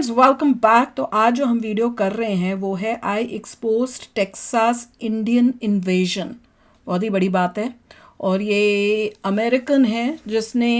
Friends welcome back. तो आज जो हम वीडियो कर रहे हैं वो है आई एक्सपोज्ड टेक्सास इंडियन इन्वेजन। बहुत ही बड़ी बात है और ये अमेरिकन है जिसने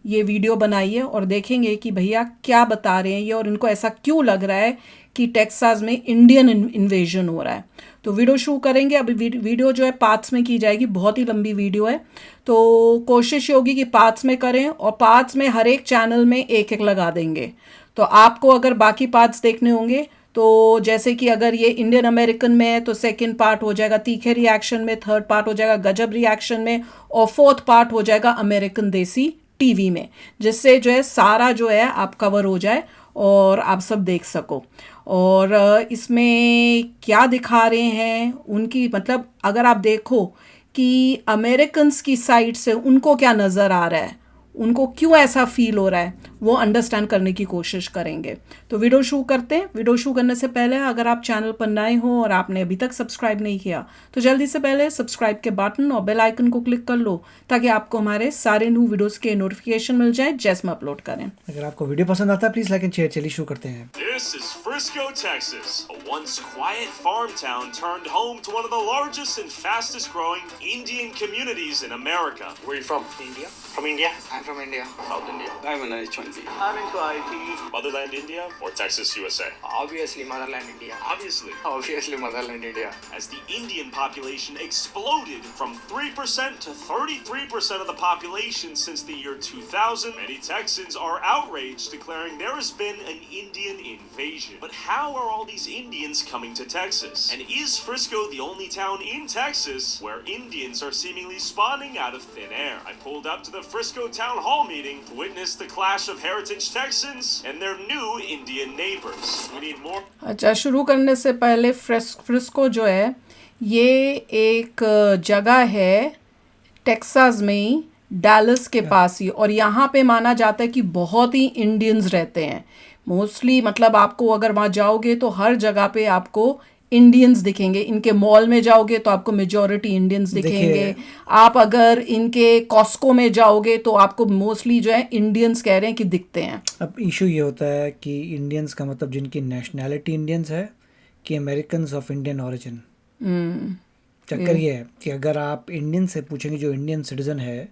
ये वीडियो बनाई है और देखेंगे कि भैया क्या बता रहे हैं ये और इनको ऐसा क्यों लग रहा है कि टेक्सास में इंडियन इन्वेजन हो रहा है। तो वीडियो शुरू करेंगे। अभी वीडियो जो है पार्ट्स में की जाएगी, बहुत ही लंबी वीडियो है तो कोशिश होगी कि पार्ट्स में करें और पार्ट्स में हर एक चैनल में एक एक लगा देंगे। तो आपको अगर बाकी पार्ट्स देखने होंगे तो जैसे कि अगर ये इंडियन अमेरिकन में है तो सेकंड पार्ट हो जाएगा तीखे रिएक्शन में, थर्ड पार्ट हो जाएगा गजब रिएक्शन में और फोर्थ पार्ट हो जाएगा अमेरिकन देसी टीवी में, जिससे जो है सारा जो है आप कवर हो जाए और आप सब देख सको। और इसमें क्या दिखा रहे हैं उनकी, मतलब अगर आप देखो कि अमेरिकन्स की साइड से उनको क्या नज़र आ रहा है, उनको क्यों ऐसा फील हो रहा है, वो अंडरस्टैंड करने की कोशिश करेंगे। तो वीडियो शुरू करते हैं। वीडियो शुरू करने से पहले अगर आप चैनल पर नए हो और आपने अभी तक सब्सक्राइब नहीं किया तो जल्दी से पहले सब्सक्राइब के बटन और बेल आइकन को क्लिक कर लो ताकि आपको हमारे सारे न्यू वीडियोस के नोटिफिकेशन मिल जाए जैसे हम अपलोड करें। अगर आपको वीडियो पसंद आता है प्लीज लाइक एंड शेयर। चलिए शुरू करते हैं। This is Frisco, Texas, a once quiet farm town turned home to one of the largest and fastest growing Indian communities in America. Where are you from? India? From India? I'm from India. South India. I'm an H1B. I'm into IT. Motherland India or Texas, USA? Obviously, Motherland India. Obviously. Obviously, Motherland India. As the Indian population exploded from 3% to 33% of the population since the year 2000, many Texans are outraged, declaring there has been an Indian invasion. But how are all these Indians coming to Texas? And is Frisco the only town in Texas where Indians are seemingly spawning out of thin air? I pulled up to the Frisco Town Hall meeting to witness the clash of heritage Texans and their new Indian neighbors. We need more. अच्छा, शुरू करने से पहले Frisco जो है ये एक जगह है टेक्सास में ही, डैलस के पास ही, और यहाँ पे माना जाता है कि बहुत ही इंडियंस रहते हैं मोस्टली। मतलब आपको अगर वहाँ जाओगे तो हर जगह पे आपको इंडियंस दिखेंगे। इनके मॉल में जाओगे तो आपको मेजॉरिटी इंडियंस दिखेंगे। आप अगर इनके कॉस्को में जाओगे तो आपको मोस्टली जो है इंडियंस कह रहे हैं कि दिखते हैं। अब इशू ये होता है कि इंडियंस का मतलब जिनकी नेशनैलिटी इंडियंस है कि अमेरिकन्स ऑफ इंडियन ओरिजिन। चक्कर ये है कि अगर आप इंडियन से पूछेंगे जो इंडियन सिटीजन है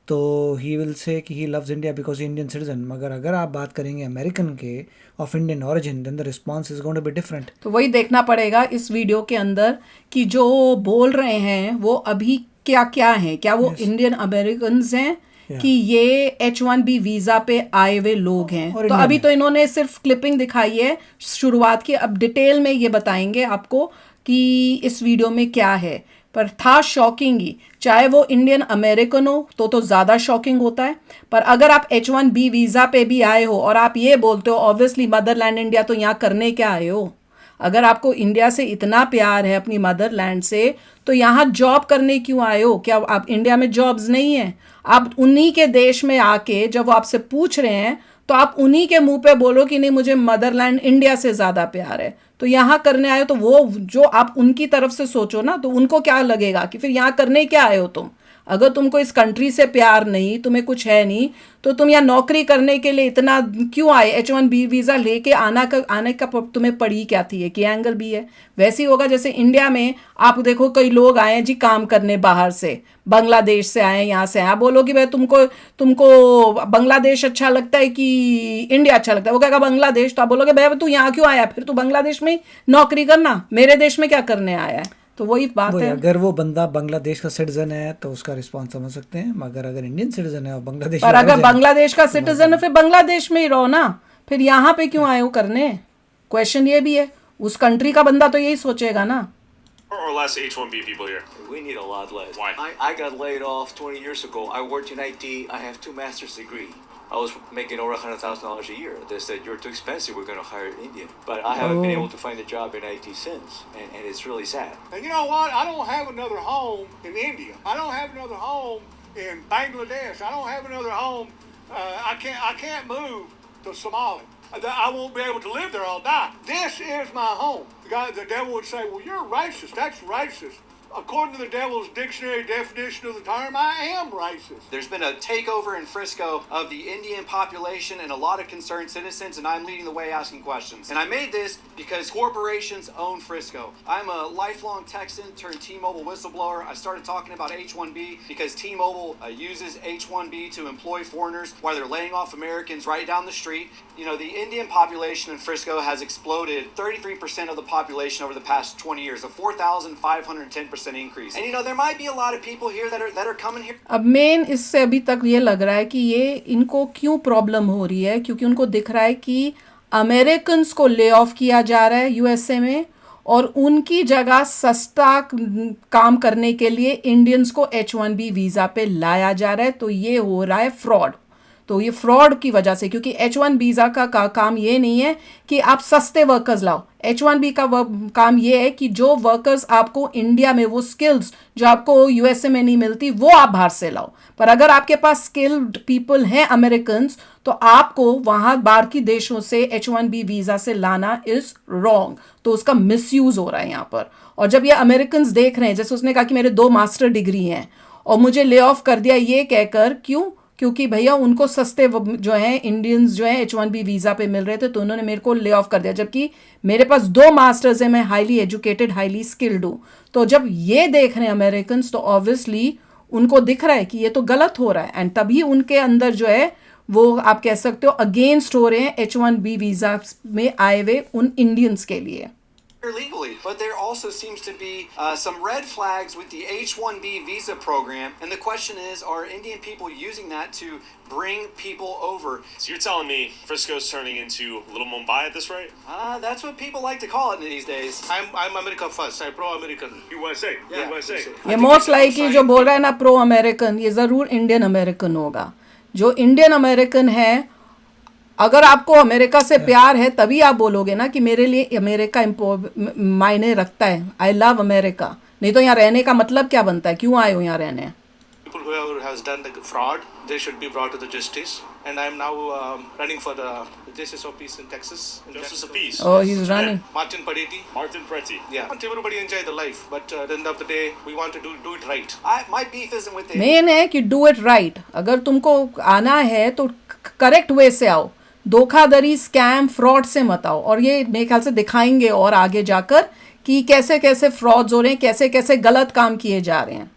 तो ही विल से कि he loves India because Indian citizen, मगर अगर आप बात करेंगे अमेरिकन के of Indian origin then the response is going to be different. तो वही देखना पड़ेगा इस वीडियो के अंदर कि जो बोल रहे हैं वो अभी क्या क्या है, क्या वो इंडियन अमेरिकन्स हैं कि ये H1B वीज़ा पे आए हुए लोग हैं। तो अभी तो इन्होंने सिर्फ क्लिपिंग दिखाई है शुरुआत की, अब डिटेल में ये बताएंगे आपको कि इस वीडियो में क्या है। पर था शॉकिंग ही, चाहे वो इंडियन अमेरिकन हो तो ज़्यादा शॉकिंग होता है, पर अगर आप H1B वीज़ा पे भी आए हो और आप ये बोलते हो ऑब्वियसली मदरलैंड इंडिया, तो यहाँ करने क्या आए हो? अगर आपको इंडिया से इतना प्यार है अपनी मदरलैंड से तो यहाँ जॉब करने क्यों आए हो? क्या आप इंडिया में जॉब्स नहीं हैं? आप उन्हीं के देश में आके जब वो आपसे पूछ रहे हैं तो आप उन्हीं के मुंह पे बोलो कि नहीं मुझे मदरलैंड इंडिया से ज़्यादा प्यार है। तो यहाँ करने आए हो तो वो जो आप उनकी तरफ से सोचो ना, तो उनको क्या लगेगा कि फिर यहाँ करने क्या आए हो तुम? अगर तुमको इस कंट्री से प्यार नहीं, तुम्हें कुछ है नहीं, तो तुम यहाँ नौकरी करने के लिए इतना क्यों आए? H1B वीज़ा लेके आने का तुम्हें पड़ी क्या थी? एक ये एंगल भी है। वैसे ही होगा जैसे इंडिया में आप देखो कई लोग आए हैं जी काम करने बाहर से, बांग्लादेश से आए, यहाँ से आए। आप बोलोगे भाई तुमको बांग्लादेश अच्छा लगता है कि इंडिया अच्छा लगता है? वो कहेगा बांग्लादेश। तो आप बोलोगे भाई तू यहाँ क्यों आया? फिर तू बांग्लादेश में नौकरी करना, मेरे देश में क्या करने आया है? तो वही बात है। अगर वो बंदा बांग्लादेश का सिटीजन है तो उसका रिस्पांस समझ सकते हैं, मगर अगर इंडियन सिटीजन है और बांग्लादेश, पर अगर बांग्लादेश का सिटीजन है फिर बांग्लादेश में ही रहो ना, फिर यहाँ पे क्यों आए हो करने? क्वेश्चन ये भी है, उस कंट्री का बंदा तो यही सोचेगा ना। More or less H1B people here. We need a lot less. Why? I got laid off 20 years ago. I worked in IT. I have 2 master's degree. I was making over $100,000 a year. They said, you're too expensive, we're going to hire an Indian. But I haven't been able to find a job in IT since, and it's really sad. And you know what? I don't have another home in India. I don't have another home in Bangladesh. I don't have another home. I can't move to Somalia. I won't be able to live there. I'll die. This is my home. The devil would say, well, you're racist. That's racist. according to the Devil's Dictionary definition of the term, I am racist. There's been a takeover in Frisco of the Indian population and a lot of concerned citizens, and I'm leading the way asking questions. And I made this because corporations own Frisco. I'm a lifelong Texan turned T-Mobile whistleblower. I started talking about H-1B because T-Mobile uses H-1B to employ foreigners while they're laying off Americans right down the street. You know, the Indian population in Frisco has exploded 33% of the population over the past 20 years, a 4,510% increase. And you know, there might be a lot of people here that are coming here. अब main इससे अभी तक ये लग रहा है कि ये इनको क्यों प्रॉब्लम हो रही है, क्योंकि उनको दिख रहा है कि अमेरिकन्स को ले ऑफ किया जा रहा है यूएसए में और उनकी जगह सस्ता काम करने के लिए इंडियंस को H-1B वीज़ा पे लाया जा रहा है। तो ये हो रहा है फ्रॉड। तो ये फ्रॉड की वजह से, क्योंकि H-1 वीज़ा का काम ये नहीं है कि आप सस्ते वर्कर्स लाओ। H-1B का काम ये है कि जो वर्कर्स आपको इंडिया में, वो स्किल्स जो आपको यूएसए में नहीं मिलती, वो आप बाहर से लाओ। पर अगर आपके पास स्किल्ड पीपल हैं अमेरिकन्स, तो आपको वहाँ बाहर की देशों से H-1B वीज़ा से लाना इज़ रॉन्ग। तो उसका मिसयूज़ हो रहा है यहाँ पर। और जब ये अमेरिकन्स देख रहे हैं, जैसे उसने कहा कि मेरे 2 मास्टर डिग्री हैं और मुझे ले ऑफ कर दिया, ये कहकर, क्यों? क्योंकि भैया उनको सस्ते जो हैं इंडियंस जो हैं H-1B वीज़ा पे मिल रहे थे, तो उन्होंने मेरे को ले ऑफ कर दिया, जबकि मेरे पास 2 मास्टर्स हैं, मैं हाईली एजुकेटेड, हाईली स्किल्ड हूँ। तो जब ये देख रहे हैं अमेरिकन्स, तो ऑब्वियसली उनको दिख रहा है कि ये तो गलत हो रहा है, एंड तभी उनके अंदर जो है वो आप कह सकते हो अगेंस्ट हो रहे हैं H-1B वीज़ा में आए हुए उन इंडियंस के लिए। Legally, but there also seems to be some red flags with the H-1B visa program, and the question is, are Indian people using that to bring people over? So you're telling me Frisco's turning into Little Mumbai at this rate? That's what people like to call it these days. I'm America first. I'm pro-American. USA. Yeah, USA. ये most likely जो बोल रहा है ना pro American, ये ज़रूर Indian American होगा। जो इंडियन अमेरिकन है, अगर आपको अमेरिका से प्यार है तभी आप बोलोगे ना कि मेरे लिए अमेरिका मायने रखता है, आई लव अमेरिका। नहीं तो यहाँ रहने का मतलब क्या बनता है, क्यों आए हो यहाँ रहने? People whoever has done the fraud, they should be brought to the justice. And I am now running for the Justice of Peace in Texas. Justice of Peace. Oh, he's running. Martin Paretti. Martin Preti. Yeah. I want everybody enjoy the life, but at the end of the day, we want to do it right. My beef isn't with the main है कि do it right. अगर तुमको आना है तो correct way से आओ, धोखाधड़ी, स्कैम, फ्रॉड से मत आओ। और ये मेरे ख्याल से दिखाएंगे और आगे जाकर कि कैसे कैसे फ्रॉड्स हो रहे हैं, कैसे कैसे गलत काम किए जा रहे हैं।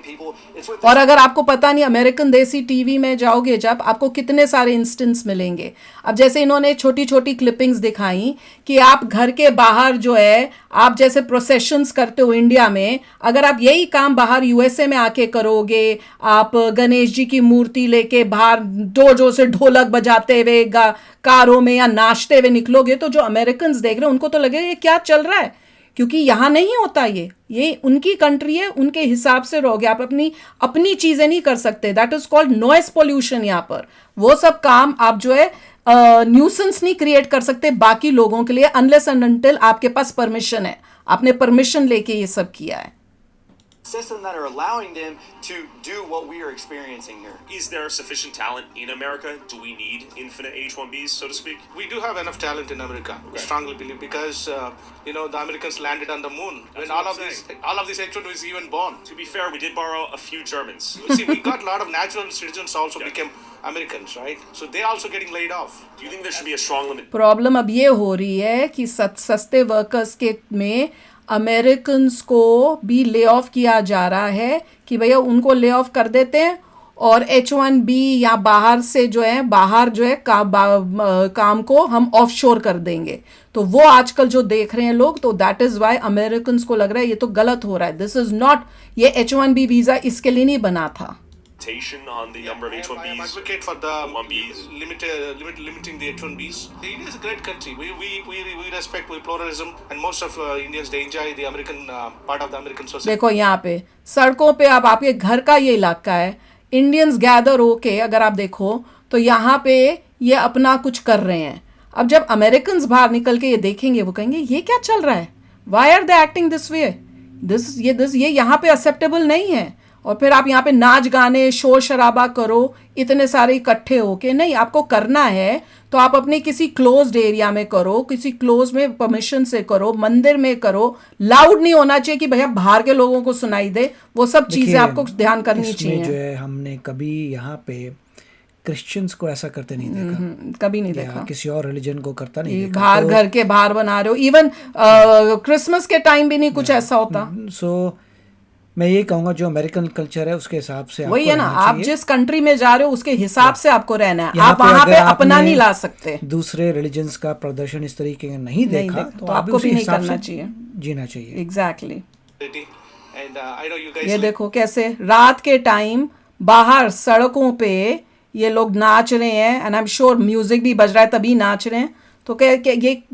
people. It's with और अगर आपको पता नहीं, अमेरिकन देसी टीवी में जाओगे जब, आपको कितने सारे इंस्टेंस मिलेंगे। अब जैसे इन्होंने छोटी छोटी क्लिपिंग्स दिखाई कि आप घर के बाहर जो है, आप जैसे प्रोसेशंस करते हो इंडिया में, अगर आप यही काम बाहर यूएसए में आके करोगे, आप गणेश जी की मूर्ति लेके बाहर डोजो से ढोलक बजाते हुए कारों में या नाचते हुए निकलोगे, तो जो अमेरिकन देख रहे हैं उनको तो लगेगा ये क्या चल रहा है, क्योंकि यहाँ नहीं होता। ये उनकी कंट्री है, उनके हिसाब से रहोगे आप, अपनी चीज़ें नहीं कर सकते। That is called noise pollution. यहाँ पर वो सब काम आप जो है न्यूसेंस नहीं क्रिएट कर सकते बाकी लोगों के लिए, अनलेस एंड अनटिल आपके पास परमिशन है, आपने परमिशन लेके ये सब किया है। system that are allowing them to do what we are experiencing here. Is there sufficient talent in America? Do we need infinite H-1Bs, so to speak? We do have enough talent in America. Okay. I strongly believe because the Americans landed on the moon when all of these H-1Bs even born. To be fair, we did borrow a few Germans. See, we got a lot of natural citizens also became Americans, right? So they also getting laid off. Do you think there should be a strong limit? Problem अब ये हो रही है कि सस्ते workers के में Americans को भी ले ऑफ किया जा रहा है कि भैया उनको ले ऑफ कर देते हैं और H-1B या बाहर जो है काम को हम ऑफशोर कर देंगे। तो वो आजकल जो देख रहे हैं लोग, तो दैट इज़ वाई अमेरिकन्स को लग रहा है ये तो गलत हो रहा है। दिस इज़ नॉट, ये H-1B वीज़ा इसके लिए नहीं बना था। On the number of I am H-1Bs. advocate for the H-1Bs. limiting the H-1Bs. India is a great country. We respect pluralism, and most of Indians they enjoy the American part of the American society. देखो यहाँ पे सड़कों पे, अब आपके घर का ये इलाका है, इंडियंस गैदर होके अगर आप देखो तो यहाँ पे ये अपना कुछ कर रहे हैं। अब जब अमेरिकन्स बाहर निकल के ये देखेंगे, वो कहेंगे ये क्या चल रहा है, why are they acting this way, ये यहाँ पे एक्सेप्टेबल नहीं है। और फिर आप यहाँ पे नाच गाने शोर शराबा करो इतने सारे इकट्ठे होके, नहीं, आपको करना है तो आप अपने किसी क्लोज्ड एरिया में करो, किसी क्लोज में परमिशन से करो, मंदिर में करो। लाउड नहीं होना चाहिए कि भैया बाहर के लोगों को सुनाई दे, वो सब चीजें देखिए, आपको ध्यान करनी इसमें चाहिए। जो है हमने कभी यहाँ पे क्रिश्चियंस को ऐसा करते नहीं देखा, कभी नहीं या देखा किसी और रिलीजन को करता नहीं कि देखा। बाहर घर के बाहर बना रहे हो, इवन क्रिसमस के टाइम भी नहीं कुछ ऐसा होता। सो मैं ये कहूँगा जो अमेरिकन कल्चर है उसके हिसाब से वही आपको है ना, रहना आप चाहिए। जिस कंट्री में जा रहे हो उसके हिसाब से आपको रहना है, यहाँ आप वहां अगर पे अपना आपने नहीं ला सकते। दूसरे रिलीजन्स का प्रदर्शन इस तरीके का नहीं देखा तो तो आपको उसी भी नहीं हिसाब करना से चाहिए। जीना चाहिए। Exactly And I know you guys ये live- देखो कैसे रात के टाइम बाहर सड़कों पे ये लोग नाच रहे हैं, and I am sure music भी बज रहा है तभी नाच रहे हैं। तो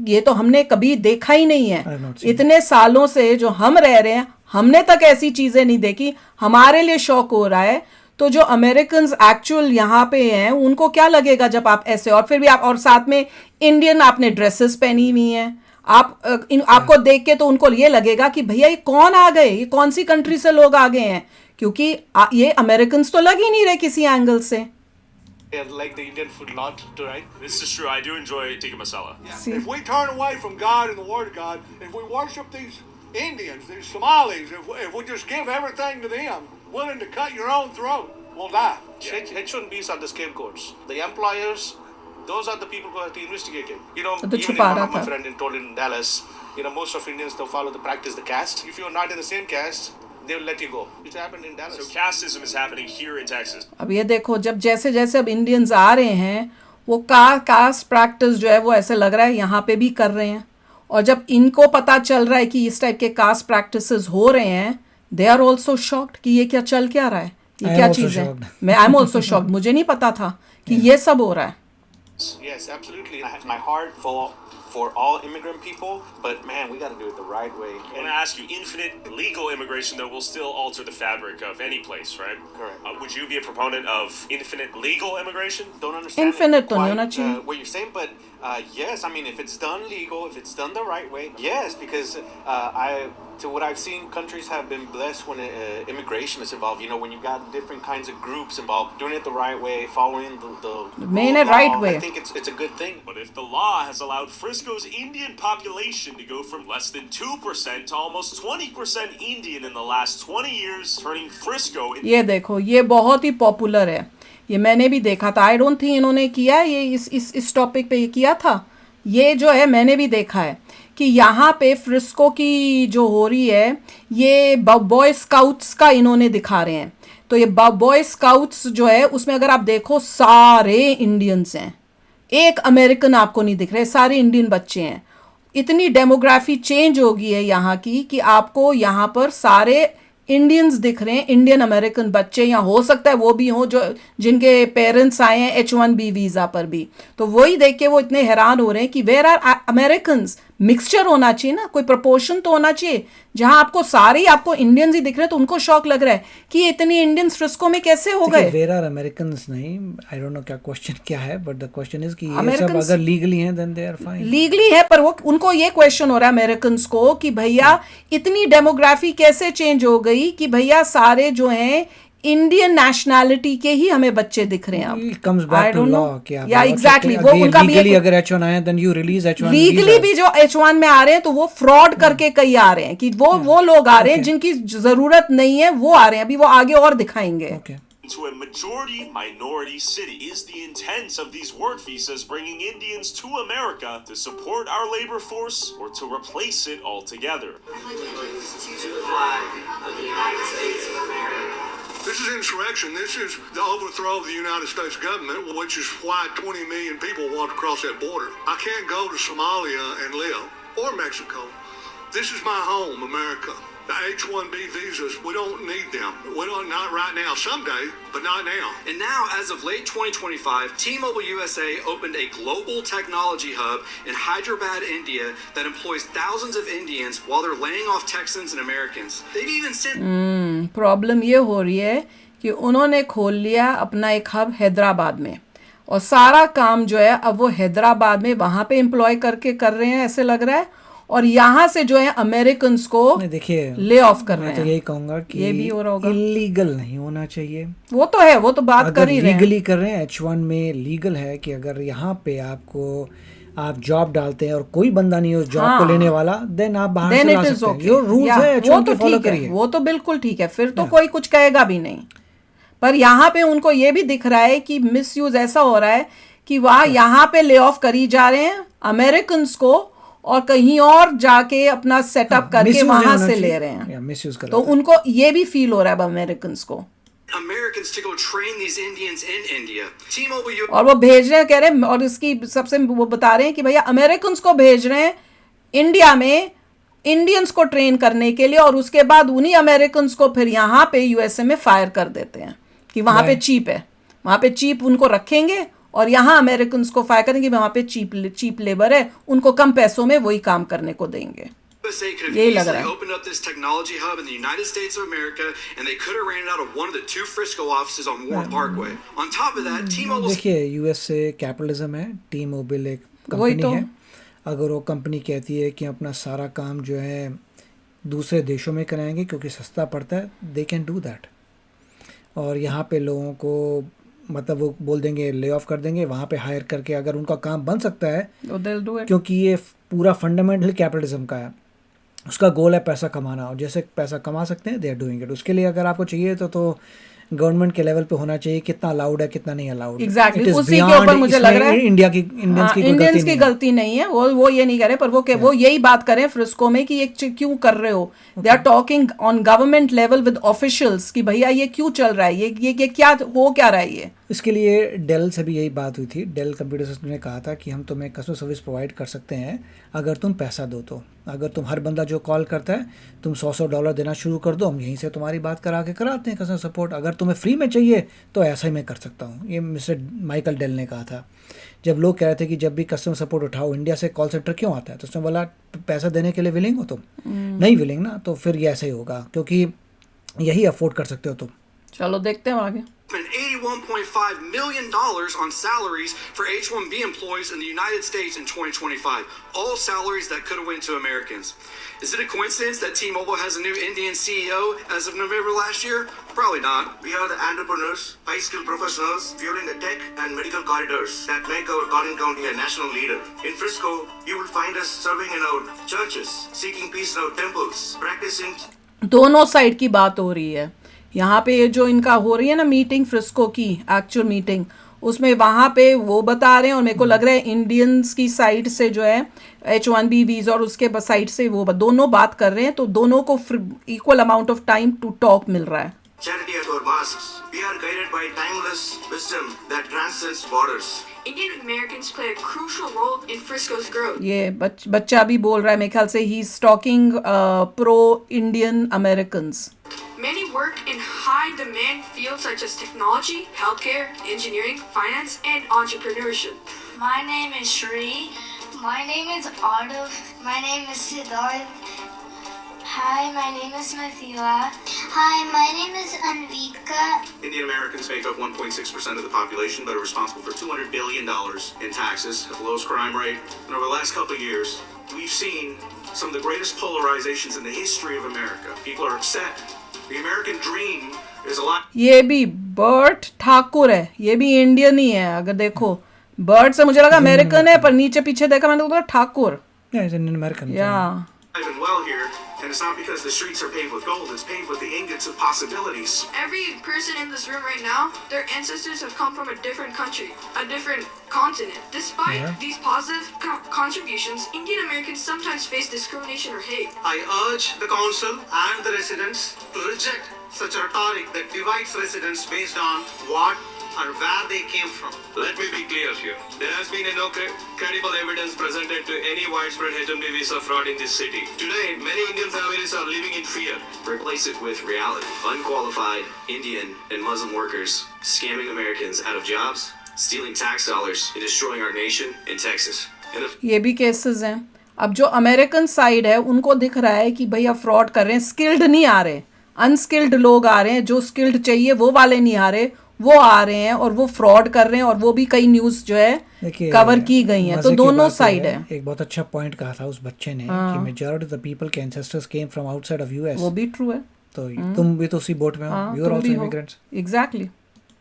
ये तो हमने कभी देखा ही नहीं I have है, not seen इतने सालों से जो हम रह रहे हैं हमने तक ऐसी चीजें नहीं देखी, हमारे लिए शौक हो रहा है। तो जो अमेरिकन एक्चुअल यहाँ पे हैं उनको क्या लगेगा जब आप ऐसे, और फिर भी आप, और साथ में इंडियन आपने ड्रेसेस पहनी हुई हैं, आपको देख के तो उनको ये लगेगा कि भैया ये कौन आ गए, ये कौन सी कंट्री से लोग आ गए हैं, क्योंकि ये अमेरिकन तो लग ही नहीं रहे किसी एंगल से। Yeah, like the Indian food lot too, right? This is true. I do enjoy tikka masala. See? If we turn away from God and the Word of God, if we worship these Indians, these Somalis, if we just give everything to them, willing to cut your own throat, we'll die. H1Bs are the scapegoats. The employers, those are the people who have to investigate it. You know, तो even छुपा रहा my था। friend told in Dallas, you know, most of Indians don't follow the practice, the caste. If you're not in the same caste, they will let you go. It happened in Dallas. So casteism is happening here in Texas. अब ये देखो, जब जैसे जैसे अब Indians आ रहे हैं वो कास्ट प्रैक्टिस जो है वो ऐसे लग रहा है यहाँ पे भी कर रहे हैं, और जब इनको पता चल रहा है कि इस टाइप के कास्ट प्रैक्टिसेस हो रहे हैं, दे आर ऑल्सो शॉक्ड कि ये क्या चल क्या रहा है, ये I am क्या also चीज़ है। shocked. मैं आई एम ऑल्सो शॉक्ड, मुझे नहीं पता था कि ये सब हो रहा है। Yes, absolutely. I have my heart for all immigrant people, but man, we got to do it the right way. I want to ask you, infinite legal immigration that will still alter the fabric of any place, right? Correct. Would you be a proponent of infinite legal immigration? Don't understand Infinite it तो नहीं quite, होना चाहिए। what you're saying, but yes, I mean, if it's done legal, if it's done the right way, yes, because to what I've seen, countries have been blessed when immigration is involved. You know, when you got different kinds of groups involved, doing it the right way, following the Main rule of and right law, way. I think it's a good thing. But if the law has allowed Frisco's Indian population to go from less than 2% to almost 20% Indian in the last 20 years, turning Frisco into ये देखो, ये बहुत ही popular है, ये मैंने भी देखा था। आई डोंट थिंक इन्होंने किया है ये, इस टॉपिक पे ये किया था, ये जो है मैंने भी देखा है कि यहाँ पे फ्रिस्को की जो हो रही है ये बॉय स्काउट्स का इन्होंने दिखा रहे हैं। तो ये बॉय स्काउट्स जो है उसमें अगर आप देखो सारे इंडियंस हैं, एक अमेरिकन आपको नहीं दिख रहे, सारे इंडियन बच्चे हैं। इतनी डेमोग्राफी चेंज हो गई है यहाँ की कि आपको यहाँ पर सारे इंडियंस दिख रहे हैं, इंडियन अमेरिकन बच्चे, या हो सकता है वो भी हों जो जिनके पेरेंट्स आए हैं H1B वीज़ा पर भी। तो वही देख के वो इतने हैरान हो रहे हैं कि वेयर आर अमेरिकन्स, मिक्सचर होना चाहिए ना, कोई प्रोपोर्शन तो होना चाहिए। जहां आपको सारे आपको इंडियंस ही दिख रहे हैं तो उनको शौक लग रहा है कि ये इतने इंडियंस फ्रिस्को में कैसे हो गए। वेयर आर अमेरिकन्स नहीं, आई डोंट नो क्या क्वेश्चन क्या है, बट द क्वेश्चन इज कि ये सब Americans- अगर लीगली हैं then they are fine. Legally है, पर वो उनको ये क्वेश्चन हो रहा है अमेरिकन को कि भैया इतनी डेमोग्राफी कैसे चेंज हो गई कि भैया सारे जो हैं इंडियन नेशनैलिटी के ही हमें बच्चे दिख रहे हैं अब। It comes I back to don't law know. कि आप या allowed एग्जैक्टली सकते वो हैं। उनका भी legally एक- अगर H1 आए then you release H1 legally visa. भी जो H1 में आ रहे हैं तो वो फ्रॉड करके कई आ रहे हैं कि वो लोग आ रहे हैं जिनकी जरूरत नहीं है, वो आ रहे हैं। अभी वो आगे और दिखाएंगे। Okay. to a majority minority city. Is the intent of these work visas bringing Indians to America to support our labor force or to replace it altogether? This is insurrection. This is the overthrow of the United States government, which is why 20 million people walked across that border. I can't go to Somalia and live, or Mexico. This is my home, America. The H-1B visas, we don't need them. We don't, not right now. Someday, but not now. And now, as of late 2025, T-Mobile USA opened a global technology hub in Hyderabad, India that employs thousands of Indians while they're laying off Texans and Americans. They've even sent problem ये हो रही है कि उन्होंने खोल लिया अपना एक हब हैदराबाद में, और सारा काम जो है अब वो हैदराबाद में वहाँ पे एम्प्लॉय करके कर रहे हैं ऐसे लग रहा है, और यहाँ से जो है अमेरिकन को नहीं देखिए, ले ऑफ कर रहे मैं तो हैं। यही कहूंगा कि ये भी हो रहा होगा। इलीगल नहीं होना चाहिए। वो तो है, वो तो बात अगर कर ही रहे हैं। लीगली कर रहे हैं, H1 में लीगल है कि अगर यहाँ पे आप जॉब डालते हैं और कोई बंदा नहीं हो जॉब को लेने वाला, देन आप बाहर से Then ला it is सकते हैं। okay. जो रूल्स Yeah, है वो H1 तो के फॉलो ठीक है, करिए। वो तो बिल्कुल ठीक है, फिर तो कोई कुछ कहेगा भी नहीं। पर यहाँ पे उनको ये भी दिख रहा है कि मिसयूज ऐसा हो रहा है कि वह यहाँ पे ले ऑफ करी जा रहे हैं अमेरिकन को और कहीं और जाके अपना सेटअप करके misuse वहां नहीं होना से चाहिए। ले रहे हैं। या मिसयूज कर तो रहे हैं। उनको ये भी फील हो रहा है अमेरिकन को। Americans to go train these Indians in India. T-Mobile और वो भेज रहे हैं, कह रहे हैं, और इसकी सबसे वो बता रहे हैं कि भैया अमेरिकन को भेज रहे हैं इंडिया में इंडियंस को ट्रेन करने के लिए, और उसके बाद उन्हीं अमेरिकन को फिर यहाँ पे यूएसए में फायर कर देते हैं कि वहां पे चीप है, वहां पे चीप उनको रखेंगे और यहाँ अमेरिकन को फायर करेंगे, वहां पे चीप लेबर है, उनको कम पैसों में वही काम करने को देंगे। USA could have यही लग easily रहा है। opened up this technology hub in the United States of America, and they could have rented out of one of the 2 Frisco offices on Warren Parkway. On top of that, T-Mobile देखिए, USA capitalism है, T mobile एक वही company तो। है। अगर वो company कहती है कि अपना सारा काम जो है दूसरे देशों में कराएंगे क्योंकि सस्ता पड़ता है, दे कैन डू दैट। और यहाँ पे लोगों को मतलब वो बोल देंगे, ले ऑफ कर देंगे, वहाँ पे हायर करके अगर उनका काम बन सकता है, They'll do it. क्योंकि ये पूरा फंडामेंटल कैपिटलिज्म का है। उसका गोल है पैसा कमाना, और जैसे पैसा कमा सकते हैं दे आर डूइंग इट। उसके लिए अगर आपको चाहिए तो गवर्नमेंट के लेवल पे होना चाहिए कितना अलाउड है कितना नहीं अलाउड। Exactly, उसी के ऊपर मुझे लग रहा है इंडियंस की कोई इंडियंस की नहीं है। गलती नहीं है, वो ये नहीं करे, पर वो यही बात करें फ्रिस्को में कि ये क्यों कर रहे हो। They are talking on government level with officials कि भैया ये क्यों चल रहा है, ये क्या हो क्या रहा है ये। इसके लिए डेल से भी यही बात हुई थी। डेल कंप्यूटर सिस्टम ने कहा था कि हम तुम्हें कस्टमर सर्विस प्रोवाइड कर सकते हैं अगर तुम पैसा दो तो। अगर तुम हर बंदा जो कॉल करता है तुम $100 देना शुरू कर दो, हम यहीं से तुम्हारी बात करा के कराते हैं कस्टमर सपोर्ट। अगर तुम्हें फ्री में चाहिए तो ऐसा ही मैं कर सकता हूँ। ये मिस्टर माइकल डेल ने कहा था। जब लोग कह रहे थे कि जब भी कस्टमर सपोर्ट उठाओ इंडिया से कॉल सेंटर क्यों आता है, तो उसने बोला पैसा देने के लिए विलिंग हो तुम? नहीं विलिंग ना, तो फिर ये ऐसा ही होगा क्योंकि यही अफोर्ड कर सकते हो तुम। चलो देखते हैं आगे। spent $81.5 million on salaries for H-1B employees in the United States in 2025. All salaries that could have went to Americans. Is it a coincidence that T-Mobile has a new Indian CEO as of November last year? Probably not. We are the entrepreneurs, high-skilled professionals, fueling the tech and medical corridors that make our Cotton County a national leader. In Frisco, you will find us serving in our churches, seeking peace in our temples, practicing. दोनों side की बात हो रही है यहाँ पे। ये जो इनका हो रही है ना मीटिंग फ्रिस्को की, एक्चुअल मीटिंग, उसमें वहाँ पे वो बता रहे हैं, और मेरे को लग रहा है इंडियंस की साइड से जो है H1B वीज़ा और उसके साइड से वो दोनों बात कर रहे हैं, तो दोनों को equal amount of time to talk मिल रहा है। Charity at our masks. We are guided by timeless wisdom that transcends borders. Indian Americans play a crucial role in Frisco's growth. ये बच्चा भी बोल रहा है, मेरे ख्याल से he is talking pro Indian Americans. Many work in high demand fields such as technology, healthcare, engineering, finance, and entrepreneurship. My name is Shri. My name is Ardav. My name is Siddharth. Hi, my name is Mathila. Hi, my name is Anvika. Indian Americans make up 1.6% of the population, but are responsible for $200 billion in taxes, have the lowest crime rate. And over the last couple of years, we've seen some of the greatest polarizations in the history of America. People are upset. The American dream is a lot. ये भी Burt Thakur है, ये भी Indian ही है। अगर देखो Burt से मुझे लगा अमेरिकन है, पर नीचे पीछे देखा मैंने तो ठाकुर। या Alive and well here, and it's not because the streets are paved with gold, it's paved with the ingots of possibilities. Every person in this room right now, their ancestors have come from a different country, a different continent. Despite these positive contributions, Indian Americans sometimes face discrimination or hate. I urge the council and the residents to reject such a rhetoric that divides residents based on what and where they came from. Let me be clear here. There has been no credible evidence presented to any widespread H-1B visa fraud in this city. Today, many Indian families are living in fear. Replace it with reality. Unqualified Indian and Muslim workers scamming Americans out of jobs, stealing tax dollars, and destroying our nation in Texas. ये भी cases हैं। अब जो American side है उनको दिख रहा है कि भैया फ्रॉड कर रहे हैं, स्किल्ड नहीं आ रहे, अनस्किल्ड लोग आ रहे हैं, जो स्किल्ड चाहिए वो वाले नहीं आ रहे, वो आ रहे हैं और वो फ्रॉड कर रहे हैं, और वो भी कई न्यूज़ जो है कवर की गई हैं, तो दोनों साइड है। एक बहुत अच्छा पॉइंट कहा था उस बच्चे ने कि मेजॉरिटी ऑफ द पीपल के ancestors came from outside of US. वो भी ट्रू है। तो तुम भी तो उसी बोट में हो, you are also immigrants. Exactly.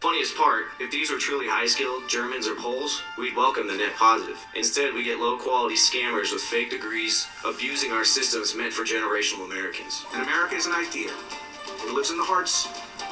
Funniest part, if these were truly high-skilled Germans or Poles, we'd welcome the net positive. Instead, we get low-quality scammers with fake degrees abusing our systems meant for generational Americans. And America is an idea. It lives in the hearts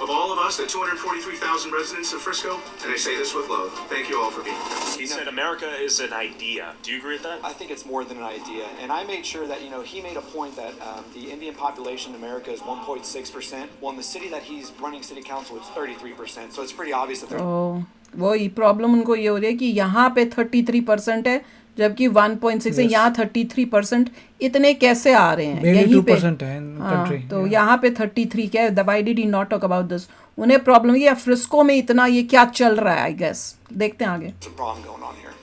of all of us, the 243,000 residents of Frisco, and I say this with love. Thank you all for being here. He said America is an idea. Do you agree with that? I think it's more than an idea, and I made sure that he made a point that the Indian population in America is 1.6%. Well, in the city that he's running city council, it's 33%. So it's pretty obvious that they're. वही problem उनको ये हो रही है कि यहाँ पे 33% है, जबकि 1.6 है, यहाँ 33%। इतने कैसे आ रहे हैं? यहीं पे 2% है कंट्री। तो यहाँ पे 33 क्या है? Why did he not talk about this? उन्हें प्रॉब्लम ये फ्रिस्को में इतना ये क्या चल रहा है, आई गेस। देखते हैं आगे।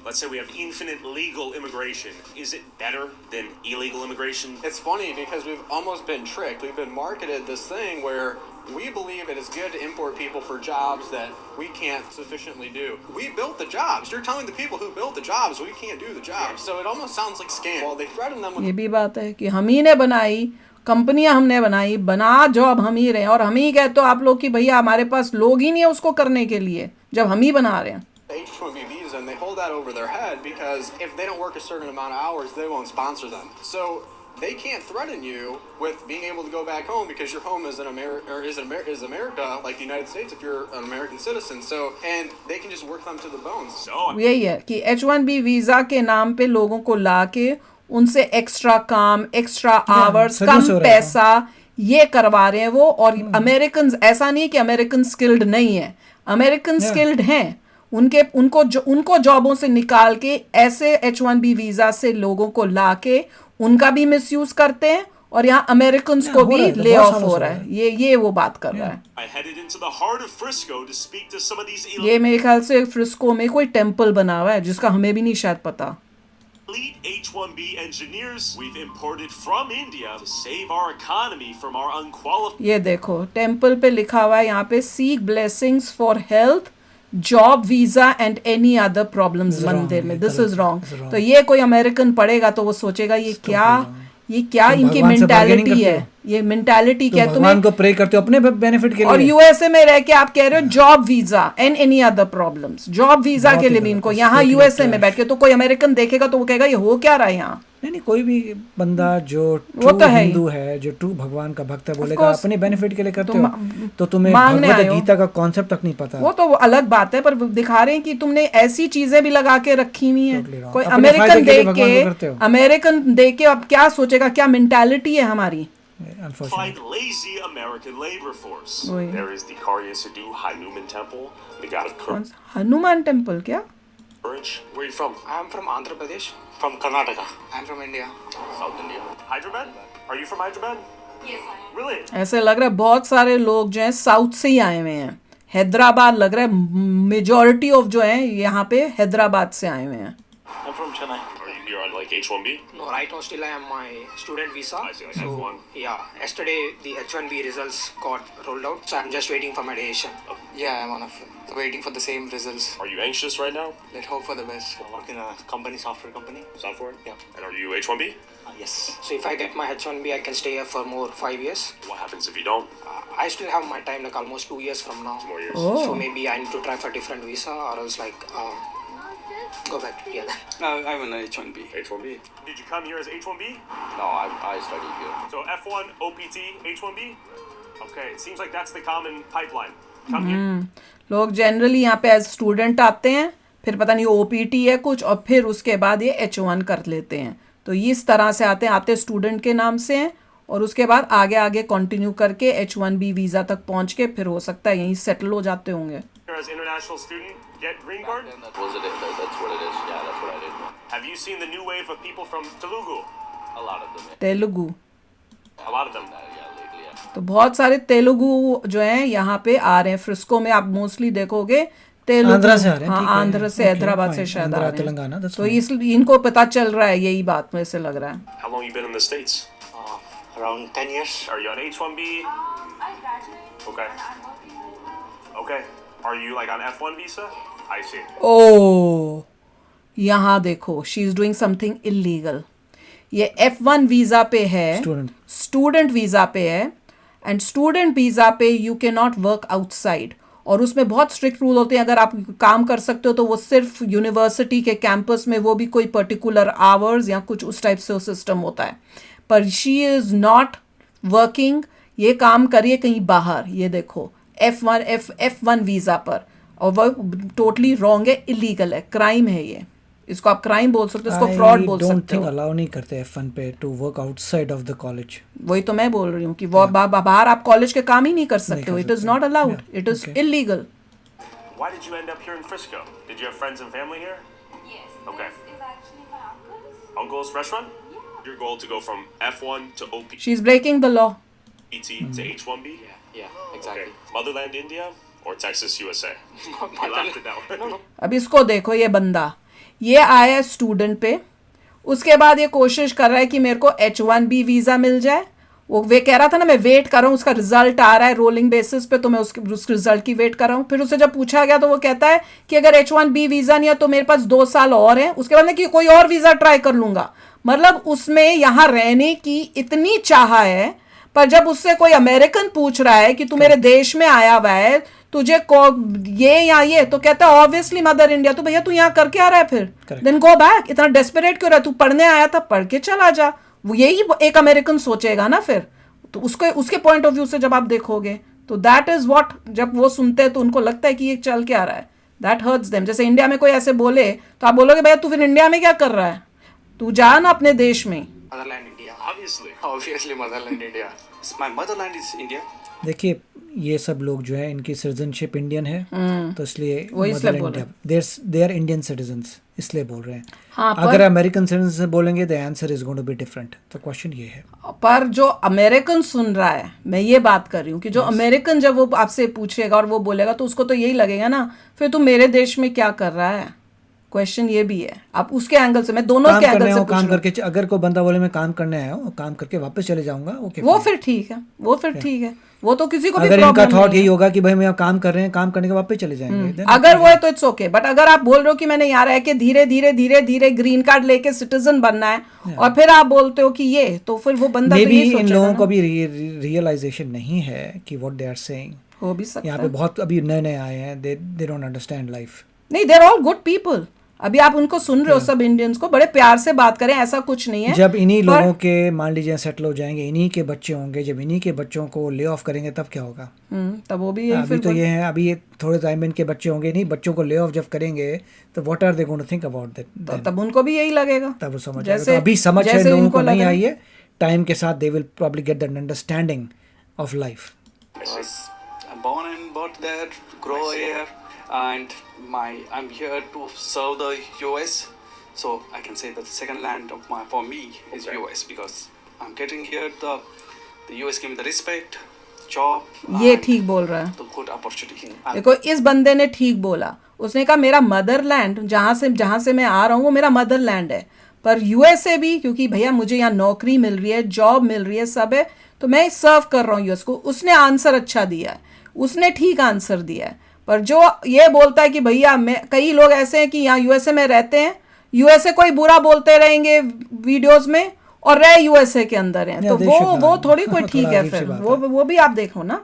Let's say we have infinite legal immigration. Is it better than illegal immigration? It's funny because we've almost been tricked. We've been marketed this thing where we believe it is good to import people for jobs that we can't sufficiently do. We built the jobs. You're telling the people who built the jobs we can't do the jobs. So it almost sounds like scam. Well, they threaten them with. ये भी बात है कि हम ही ने बनाई, कंपनियां हमने बनाई, बना जॉब हम ही रहे हैं, और हम ही कहते हो आप लोग कि भैया हमारे पास लोग ही नहीं है उसको करने के लिए, जब हम ही बना रहे हैं। H-1B visa, and they hold that over their head because if they don't work a certain amount of hours, they won't sponsor them. So they can't threaten you with being able to go back home because your home is in America, or is America, like the United States, if you're an American citizen. So, and they can just work them to the bones. यही है कि H-1B visa के नाम पे लोगों को लाके उनसे एक्स्ट्रा काम, एक्स्ट्रा आवर्स, कम पैसा ये करवा रहे हैं वो। और अमेरिकन, ऐसा नहीं कि अमेरिकन स्किल्ड नहीं है, अमेरिकन स्किल्ड हैं। उनको जॉबों से निकाल के ऐसे H-1B वीजा से लोगों को लाके उनका भी मिसयूज करते हैं, और यहाँ अमेरिकन को भी ले ऑफ हो रहा है। ये वो बात कर रहा है। I headed into the heart of Frisco to speak to some of these ये मेरे ख्याल से फ्रिस्को में कोई टेम्पल बना हुआ है जिसका हमें भी नहीं शायद पता। elite H-1B engineers we've imported from India to save our economy from our unqualified. ये देखो टेम्पल पे लिखा हुआ है यहाँ पे, seek blessings for health, job, visa and any other problems मंदिर में। This is wrong. तो ये कोई अमेरिकन पढ़ेगा तो वो सोचेगा ये क्या इनकी मेंटालिटी है, ये मेंटालिटी क्या है? भगवान को प्रे करते हो अपने बेनिफिट के लिए, और यूएसए में रह के आप कह रहे हो job visa and any other problems. Job visa के लिए भी इनको यहाँ यूएसए में बैठ के, तो कोई अमेरिकन देखेगा तो वो कहेगा ये हो क्या रहा है यहाँ। नहीं, कोई भी बंदा जो ट्रू हिंदू है, जो ट्रू भगवान का भक्त है, बोलेगा अपने बेनिफिट के लिए करते हो, तो तुम्हें भगवद गीता का कॉन्सेप्ट तक नहीं पता। वो तो अलग बात है, पर दिखा रहे हैं कि तुमने ऐसी चीजें भी लगा के रखी हुई हैं। कोई अमेरिकन देख के अब क्या सोचेगा, क्या मेंटालिटी है हमारी। Find lazy American labor force. There is the Karyasadu Hanuman Temple, the god of courage. Hanuman temple क्या? Where are you from? I'm from Andhra Pradesh. From Karnataka. I'm from India. South India. Hyderabad? Are you from Hyderabad? Yes, I am. Really? ऐसे लग रहा है बहुत सारे लोग जो हैं साउथ से ही आए हुए हैं। हैदराबाद लग रहा है मेजॉरिटी ऑफ जो है यहाँ पे हैदराबाद से आए हुए हैं। I'm from Chennai. Are you here on like H-1B? No, right now still I am my student visa. I see, like F1. Yeah, yesterday the H-1B results got rolled out, so I'm just waiting for my decision. Yeah, I'm waiting for the same results. Are you anxious right now? Let's hope for the best. I work in a software company. Software? Yeah. And are you H-1B? Yes. So if I get my H-1B, I can stay here for more 5 years. What happens if you don't? I still have my time, like almost 2 years from now. 2 more years. Oh. So maybe I need to try for different visa, or else like go back to India. I'm an H-1B. H-1B. Did you come here as H-1B? No, I studied here. So F1, OPT, H-1B? Okay, it seems like that's the common pipeline. Come here. लोग generally यहाँ पे as student आते हैं, फिर पता नहीं OPT है कुछ, और फिर उसके बाद ये H1 कर लेते हैं। तो इस तरह से आते स्टूडेंट के नाम से हैं, और उसके बाद आगे कंटिन्यू करके H-1B वीज़ा तक पहुँच के फिर हो सकता है यहीं सेटल हो जाते होंगे। As international student, get green card? That's what it is. Yeah, that's what I did. Have you seen the new wave of people from Telugu? A lot of them. Yeah. Telugu. A lot of them. Yeah, lately, yeah. तो बहुत सारे तेलुगु जो हैं यहाँ पे आ रहे हैं Frisco में। आप मोस्टली देखोगे तेलुगु, आंध्रा से आ रहे हैं। हाँ, आंध्र से, हैदराबाद से शायद आ रहे हैं। तेलंगाना, तो इसलिए इनको पता चल रहा है, यही बात में से लग रहा है। How long you been in the States? Around 10 years. Are you on H-1B? I graduated. Okay. Okay. Are you like on F1 visa? I see. ओ यहाँ देखो, she is doing something illegal. ये F1 वीजा पे है, student visa पे है, and student visa पे you can not work outside. और उसमें बहुत स्ट्रिक्ट रूल होते हैं. अगर आप काम कर सकते हो तो वो सिर्फ यूनिवर्सिटी के कैंपस में, वो भी कोई पर्टिकुलर आवर्स या कुछ उस टाइप से सिस्टम होता है. पर शी इज़ नॉट वर्किंग, ये काम करिए कहीं बाहर. ये देखो F1 वीज़ा पर, और वो टोटली रॉन्ग है, इलीगल है, क्राइम है ये. इसको आप क्राइम बोल सकते हो, इसको फ्रॉड बोल सकते हो. अलाउ नहीं करते F1 पे to work outside of the college. वही तो मैं बोल रही हूँ कि वो बाहर आप कॉलेज के काम ही नहीं कर सकते हो. It is not allowed, it is illegal. Why did you end up here in Frisco? Did you have friends and family here? Yes. Okay. This is actually my uncle's. Uncle's restaurant? Yeah. Your goal to go from F1 to OPT She's breaking the law. to H1B? Yeah, exactly. Okay. Motherland India or Texas, USA? You laughed it out. अब इसको देखो, ये बंदा ये आया student पे, उसके बाद ये कोशिश कर रहा है कि मेरे को H1B वीज़ा मिल जाए. वो वे कह रहा था ना, मैं वेट कर रहा हूँ, उसका रिजल्ट आ रहा है रोलिंग बेसिस पे, तो मैं उस रिजल्ट की वेट कर रहा हूँ. फिर उसे जब पूछा गया तो वो कहता है कि अगर H1B वीज़ा नहीं है तो मेरे पास 2 साल और हैं, उसके बाद मैं कि कोई और वीज़ा ट्राई कर लूँगा. मतलब उसमें यहाँ रहने की इतनी चाह है, पर जब उससे कोई अमेरिकन पूछ रहा है कि तू मेरे देश में आया हुआ है, तुझे ये या ये, तो कहता है ऑब्वियसली मदर इंडिया. तो भैया तू यहाँ करके आ रहा है, फिर देन गो बैक. इतना डेस्परेट क्यों रहा है? तू पढ़ने आया था, पढ़ के चला जा. वो यही एक अमेरिकन सोचेगा ना फिर. तो उसके पॉइंट ऑफ व्यू से जब आप देखोगे तो दैट इज व्हाट, जब वो सुनते हैं तो उनको लगता है कि ये चल के आ रहा है. That hurts them. जैसे इंडिया में कोई ऐसे बोले तो आप बोलोगे भैया तू फिर इंडिया में क्या कर रहा है, तू जा ना अपने देश में. Motherland India. Obviously, motherland India. My motherland is India. देखिए ये सब लोग जो है इनकी सिटीजनशिप इंडियन है, तो इसलिए दे आर इंडियन सिटीजन्स, इसलिए बोल रहे हैं. हाँ, अगर अमेरिकन सिटीजन से बोलेंगे the answer is going to be different. तो क्वेश्चन ये है, पर जो अमेरिकन सुन रहा है, मैं ये बात कर रही हूँ कि जो अमेरिकन जब वो आपसे पूछेगा और वो बोलेगा तो उसको तो यही लगेगा ना, फिर तू मेरे देश में क्या कर रहा है. क्वेश्चन ये भी है. आप उसके एंगल से, मैं दोनों के एंगल से काम करके, अगर कोई बंदा बोले मैं काम करने आया हूँ, काम करके वापस चले जाऊंगा, ओके, वो फिर ठीक है, वो फिर ठीक है. वो तो किसी को भी अगर प्रॉब्लम इनका थॉट यही होगा कि भाई मैं काम कर रहे हैं, काम करने के वापस चले जाएंगे, अगर वो है तो इट्स ओके. बट अगर आप बोल रहे हो कि मैंने यहाँ रह के धीरे धीरे ग्रीन कार्ड लेके सिटीजन बनना है, और फिर आप बोलते हो कि ये, तो फिर वो बंदा मे बी इन लोगों को भी रियलाइजेशन नहीं है कि व्हाट दे आर सेइंग. हो भी सकता है. यहाँ पे बहुत अभी नए आए हैं, दे डोंट अंडरस्टैंड लाइफ. नहीं, they are all good people. अभी आप उनको सुन रहे हो, सब इंडियंस को बड़े प्यार से बात करें, ऐसा कुछ नहीं है. जब इन्हीं लोगों के मान लीजिए सेटल हो जाएंगे, इन्हीं के बच्चे होंगे, जब इन्हीं के बच्चों को ले ऑफ करेंगे तब क्या होगा? तब वो भी अभी तो ये है, अभी ये थोड़े टाइम में इनके बच्चे होंगे, नहीं बच्चों को ले ऑफ जब करेंगे तो what are they going to think about that? तब उनको भी यही लगेगा, तब वो समझ आएगा. तो अभी समझ है, लोगों को नहीं आई है. टाइम के साथ they will probably get that understanding of life. I'm born and brought there, grow here, and I'm here to serve the US. So I can say that the second land for me is US, because I'm getting here, the US give me the respect, job. ये ठीक बोल रहा है. The good opportunity. देखो इस बंदे ने ठीक बोला. उसने कहा मेरा मदरलैंड, जहाँ से मैं आ रहा हूँ वो मेरा मदरलैंड है, पर यूएसए भी, क्योंकि भैया मुझे यहाँ नौकरी मिल रही है, जॉब मिल रही है, सब है, तो मैं सर्व कर रहा हूँ यूएस को. उसने आंसर अच्छा दिया है, उसने ठीक आंसर दिया है. पर जो ये बोलता है कि भैया कई लोग ऐसे हैं कि यहाँ यूएसए में रहते हैं, यूएसए कोई बुरा बोलते रहेंगे वीडियोस में, और रहे यूएसए के अंदर हैं, तो वो थोड़ी कोई ठीक है. फिर वो भी आप देखो ना.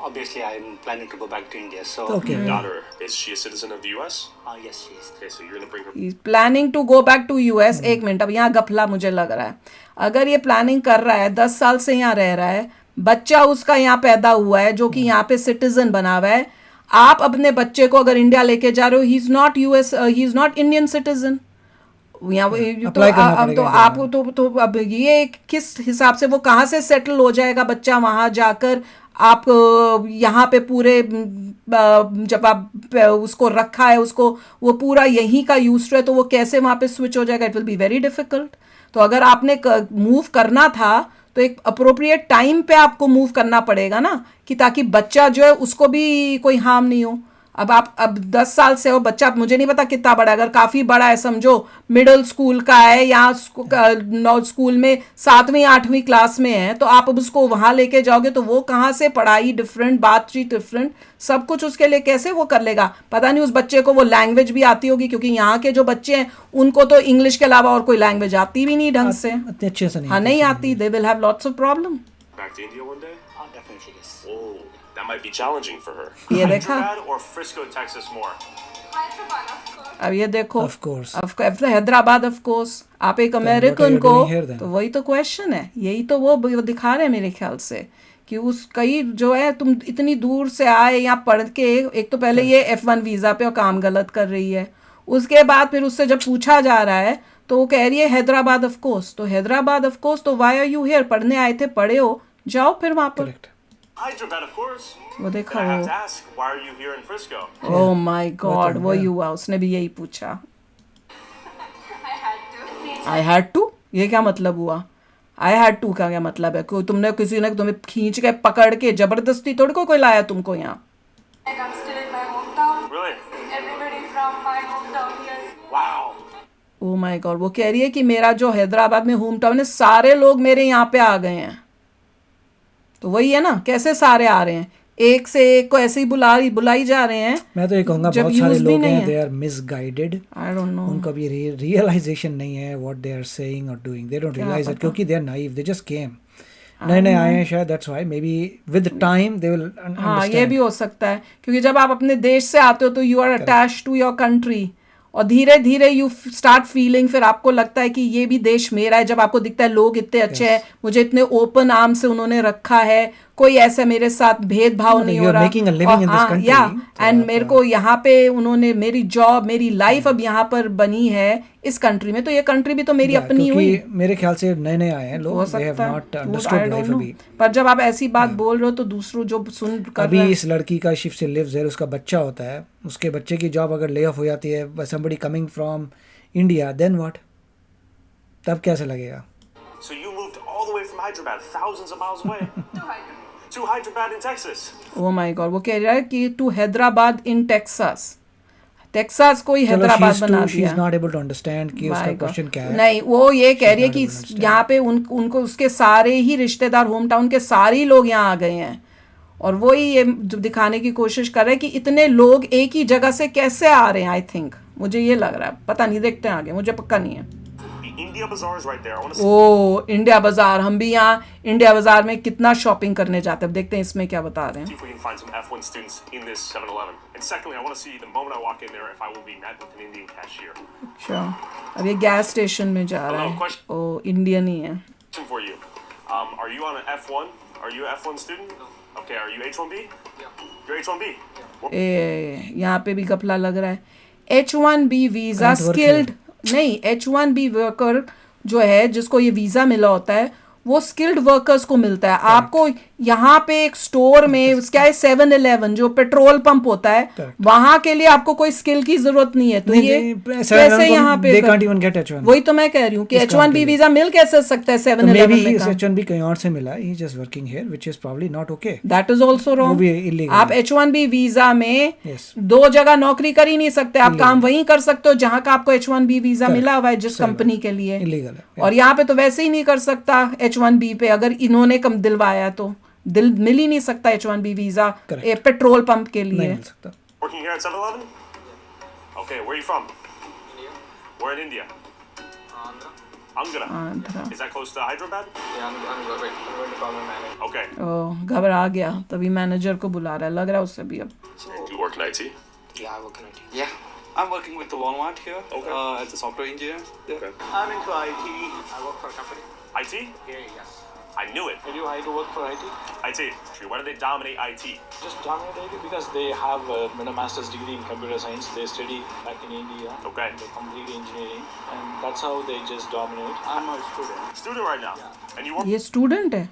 Obviously, I'm planning to go back to India. So, your daughter, is she a citizen of the US? Yes, she is. Okay, so you're gonna bring her. He's planning to go back to US. एक minute, अब यहाँ गफला मुझे लग रहा है. अगर ये planning कर रहा है, 10 साल से यहाँ रह रहा है, बच्चा उसका यहाँ पैदा हुआ है जो कि यहाँ पे सिटीजन बना हुआ है, आप अपने बच्चे को अगर इंडिया लेके जा रहे हो, he is not Indian citizen. तो अब ये किस हिसाब से, वो कहाँ से सेटल हो जाएगा बच्चा वहाँ जाकर? आप यहाँ पे पूरे, जब आप उसको रखा है, उसको वो पूरा यहीं का यूज है, तो वो कैसे वहाँ पे स्विच हो जाएगा? It will be very difficult. तो अगर आपने मूव करना था तो एक अप्रोप्रिएट टाइम पे आपको मूव करना पड़ेगा ना, कि ताकि बच्चा जो है उसको भी कोई हार्म नहीं हो. अब 10 साल से हो बच्चा, मुझे नहीं पता कितना बड़ा है, अगर काफ़ी बड़ा है समझो मिडिल स्कूल का है या स्कूल में 7वीं 8वीं क्लास में है, तो आप अब उसको वहाँ लेके जाओगे तो वो कहाँ से पढ़ाई डिफरेंट, बातचीत डिफरेंट, सब कुछ उसके लिए कैसे वो कर लेगा। पता नहीं उस बच्चे को वो लैंग्वेज भी आती होगी, क्योंकि यहाँ के जो बच्चे हैं उनको तो इंग्लिश के अलावा और कोई लैंग्वेज आती भी नहीं ढंग से, अच्छे से हाँ नहीं आती, they will have lots of problem. Back to India one day? Definitely yes. Oh, that might be challenging for her. ये देखा, Hyderabad or Frisco, Texas more? अब ये देखो, Of course. Hyderabad of course, आप एक what are अमेरिकन you को, doing here then? तो वही तो क्वेश्चन है, यही तो वो दिखा रहे हैं मेरे ख्याल से कि उस कई जो है तुम इतनी दूर से आए यहाँ पढ़ के, एक तो पहले ये F1 वीज़ा पे और काम गलत कर रही है, उसके बाद फिर उससे जब पूछा जा रहा है तो वो कह रही है हैदराबाद ऑफ कोर्स, तो हैदराबाद ऑफ कोर्स, तो वाई आर यू हियर, पढ़ने आए थे, पढ़े हो, जाओ फिर वहाँ पर। Hyderabad, of course. वो देखा Then I have वो, to ask, why are you here in Frisco? Oh my God, वो युवा उसने भी यही पूछा, आई हैड टू, ये क्या मतलब हुआ, आई हैड टू का क्या मतलब है, कोई तुमने किसी ने तुम्हें खींच के पकड़ के जबरदस्ती थोड़ी कोई लाया तुमको यहाँ। Really? ओह माय गॉड, वो कह रही है कि मेरा जो हैदराबाद में होम टाउन है, सारे लोग मेरे यहाँ पे आ गए हैं, तो वही है ना, कैसे सारे आ रहे हैं, एक से एक को ऐसे ही बुलाई जा रहे हैं। मैं तो ये कहूँगा जब बहुत सारे use भी लोग नहीं हैं, है। They are misguided, I don't know, उनको अभी रियलाइजेशन नहीं है व्हाट दे आर सेइंग और doing, they don't realise it, क्योंकि they are naive, they just came, नए नए आए हैं शायद, that's why, maybe with time they will विल हाँ ये भी हो सकता है, क्योंकि जब आप अपने देश से आते हो तो you are attach to your country, और धीरे धीरे यू स्टार्ट फीलिंग, फिर आपको लगता है कि ये भी देश मेरा है, जब आपको दिखता है लोग इतने अच्छे हैं, मुझे इतने ओपन आर्म से उन्होंने रखा है, कोई ऐसा मेरे साथ भेदभाव नहीं हो रहा, एंड मेरे को यहाँ पे उन्होंने मेरी जॉब, मेरी लाइफ अब यहाँ पर बनी है इस कंट्री में, तो ये कंट्री भी तो मेरी अपनी हुई। मेरे ख्याल से नए नए आए हैं लोग, हो they have सकता not है, understood life अभी। पर जब आप ऐसी बात बोल रहे हो तो दूसरों जो सुन कर अभी रहे हैं, इस लड़की का शिफ्ट से लिव्स है, उसका बच्चा होता है, उसके बच्चे की जॉब अगर ले ऑफ हो जाती है, somebody coming from India, then what? तब कैसे लगेगा? So you moved all the way from Hyderabad, thousands of miles away, to Hyderabad in Texas. Oh my God, वो कह रहा है कि to Hyderabad in Texas, Texas को ही चलो, हैदराबाद बना she is दिया। not able to understand कि उसका क्वेश्चन क्या है। नहीं, वो ये कह रही है कि यहाँ पे उनको उसके सारे ही रिश्तेदार, होम टाउन के सारे ही लोग यहाँ आ गए हैं, और वही ये जो दिखाने की कोशिश कर रहे हैं कि इतने लोग एक ही जगह से कैसे आ रहे हैं। आई थिंक, मुझे ये लग रहा है, पता नहीं, देखते हैं आगे, मुझे पक्का नहीं है। India Bazaar is right there. I want to see. Oh India Bazaar, हम भी यहाँ इंडिया बाजार में कितना शॉपिंग करने जाते हैं, अब देखते हैं इसमें क्या बता रहे See हैं। if we can find some F1 students in this 7-Eleven. And secondly, I want to see the moment I walk in there if I will be met with an Indian cashier. अच्छा, अब ये gas station में जा रहा है, ओ Indian ही है। Question for you. Are you on an F1? Are you an F1 student? Okay. Are you H1B? Yeah. You're H1B. ए यहाँ पे भी घपला लग रहा है। H1B वीजा स्किल्ड नहीं, H1B वर्कर जो है जिसको ये वीजा मिला होता है वो स्किल्ड वर्कर्स को मिलता है। आपको यहाँ पे एक स्टोर में क्या है 7-Eleven जो पेट्रोल पंप होता है वहां के लिए आपको कोई स्किल की जरूरत नहीं है, तो ये कैसे यहाँ पे वही तो मैं कह रही हूँ कि H1B वीजा मिल कैसे सकता है 7-Eleven में काम? H1B कहीं और से मिला, he is just working here, which is probably not okay. That is also wrong. आप H1B वीजा में दो जगह नौकरी कर ही नहीं सकते, आप काम वहीं कर सकते हो जहाँ का आपको H1B वीजा मिला हुआ है जिस कंपनी के लिए, इलीगल है। और यहाँ पे तो वैसे ही नहीं कर सकता H1B पे, अगर इन्होंने कम दिलवाया तो मिल ही नहीं सकता H1B वीजा पेट्रोल पंप के लिए। Working here at 7-Eleven? Okay, where are you from? India. Where in India? Andhra. Is that close to Hyderabad? Yeah, I'm going to call my manager. Okay. ओह घबरा गया, तभी manager को बुला रहा है, लग रहा है उससे भी अब। Do you work in IT? Yeah, I work in IT. Yeah. I'm working with the Walmart here as a software engineer. Yeah. Okay. I'm into IT. I work for a company. IT? Yeah, yes. I knew it. Did you hire to work for IT? IT. Why do they dominate IT? Just dominate IT because they have a master's degree in computer science. They study back in India. Okay. They complete engineering, and that's how they just dominate. I'm a student. Student right now. Yeah. And you work? ये student है,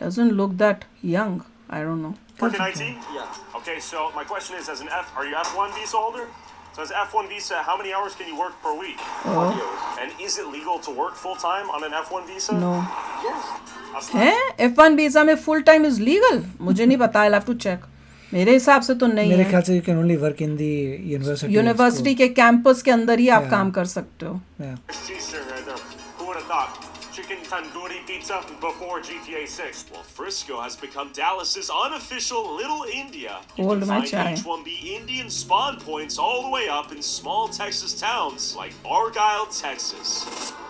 doesn't look that young. I don't know. Work in IT? Yeah. Okay, so my question is, are you F1 visa holder? So as F1 visa, how many hours can you work per week? 40 hours. And is it legal to work full time on an F1 visa? No. Yes. है F1 visa में full time is legal? मुझे नहीं पता, I have to check. मेरे हिसाब से तो नहीं मेरे है। ख्याल से you can only work in the university के कैंपस के अंदर ही आप काम कर सकते हो। Who would have thought? Chicken tandoori pizza before GTA 6. Well, Frisco has become Dallas's unofficial Little India. You Hold can my find chai. H-1B Indian spawn points all the way up in small Texas towns like Argyle, Texas.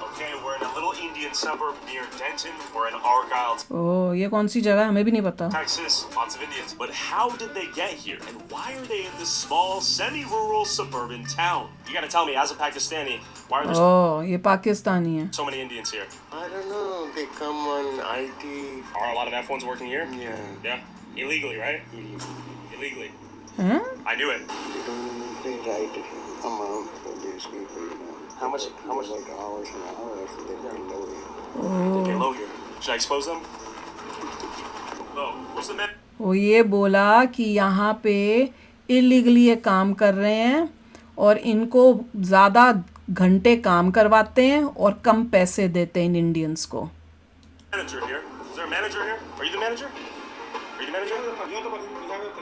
Okay, we're in a little Indian suburb near Denton. We're in Argyle, ओह, ये कौन सी जगह है? हमें भी नहीं पता। Texas. Lots of Indians. But how did they get here? And why are they in this small, semi-rural suburban town? You gotta tell me, as a Pakistani, why are there ओह, ये पाकिस्तानी है। so many Indians here? I don't know. They come on IT. Are a lot of F1s working here? Yeah. Yeah? Illegally, right? Illegally. हैं? I knew it. They don't pay right amount for these people, you know. How much? Like hours and hours, so they pay low. They pay low here. Should I expose them? Low. What's the man? वो ये बोला कि यहाँ पे illegally ये काम कर रहे हैं और इनको ज़्यादा घंटे काम करवाते हैं और कम पैसे देते हैं इन इंडियंस को। Manager here. Is there a manager here? Are you the manager? Are you the manager?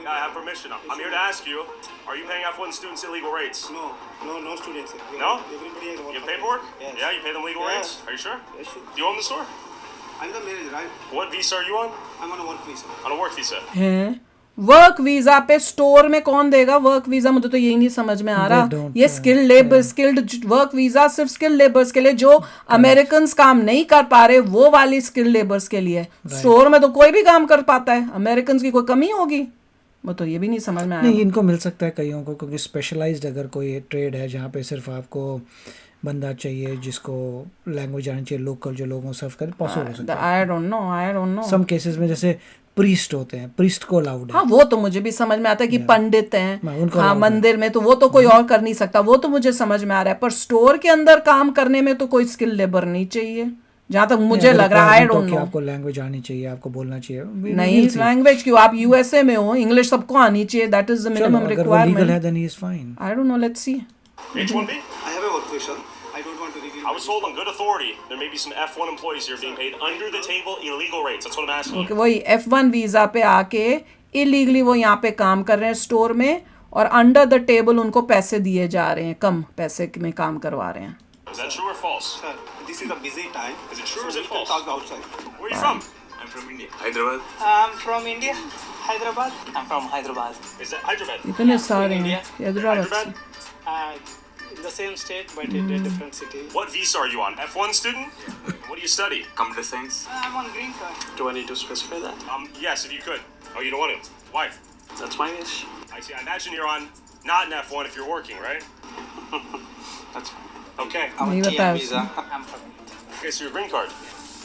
Yeah, I have permission. I'm here to ask you, are you paying F1 students illegal rates? No students. No? Everybody has You have paperwork? Yes. Yeah, you pay them legal Yeah. rates? Are you sure? Yes, sure. Do you own the store? I'm the manager, right? What visa are you on? I'm on a work visa. On a work visa. हैं? Work visa पे store में कौन देगा work visa? मुझे तो यही नहीं समझ में आ रहा। ये स्किल्ड वर्क वीजा सिर्फ स्किल्ड लेबर्स के लिए, जो अमेरिकन काम नहीं कर पा रहे वो वाली स्किल्ड लेबर्स के लिए। स्टोर में तो कोई भी काम कर पाता है, अमेरिकन की कोई कमी होगी? वो तो ये भी नहीं समझ में आया। नहीं, इनको मिल सकता है कईयों को, क्योंकि स्पेशलाइज्ड अगर कोई ट्रेड है जहाँ पे सिर्फ आपको बंदा चाहिए जिसको लैंग्वेज आनी चाहिए, लोकल जो लोगों को सर्व करे, पॉसिबल हो सकता है। I don't know. Some cases में जैसे प्रीस्ट होते हैं, प्रीस्ट को अलाउड है। हाँ, वो तो मुझे भी समझ में आता है कि पंडित हैं, उनको हाँ, मंदिर में तो वो तो कोई और कर नहीं सकता, वो तो मुझे समझ में आ रहा है। पर स्टोर के अंदर काम करने में तो कोई स्किल लेबर नहीं चाहिए, जहाँ तक मुझे लग रहा है। I don't no. आपको लैंग्वेज आनी चाहिए, आपको बोलना चाहिए। नहीं, लैंग्वेज क्यों? आप यूएसए में हो, इंग्लिश सबको आनी चाहिए, that is the minimum requirement. I don't no, let's see. H-1B? I have a work visa. I don't want to reveal. I was told on good authority there may be some F1 employees here being paid under the table illegal rates. That's what I'm asking okay, you. वही F1 visa पे आके illegally वो यहाँ पे काम कर रहे हैं स्टोर में, और अंडर द टेबल उनको पैसे दिए जा रहे हैं, कम पैसे में काम करवा रहे हैं। Is that true or false? Sir, this is a busy time. Is it true or is So it we can false? talk outside. Where are you from? I'm from India. Hyderabad. I'm from India, Hyderabad. I'm from Hyderabad. Is that Hyderabad? इतने सारे हैं Hyderabad? Hyderabad. In the same state, but in a different city. What visa are you on? F1 student? What do you study? Computer science. I'm on green card. Do I need to specify that? Yes, if you could. Oh, you don't want to? Why? That's my wish. I see. I imagine you're on not an F1 if you're working, right? That's fine. Okay. I'm नहीं on बताया TM visa. उसने। I'm from Okay, so your green card.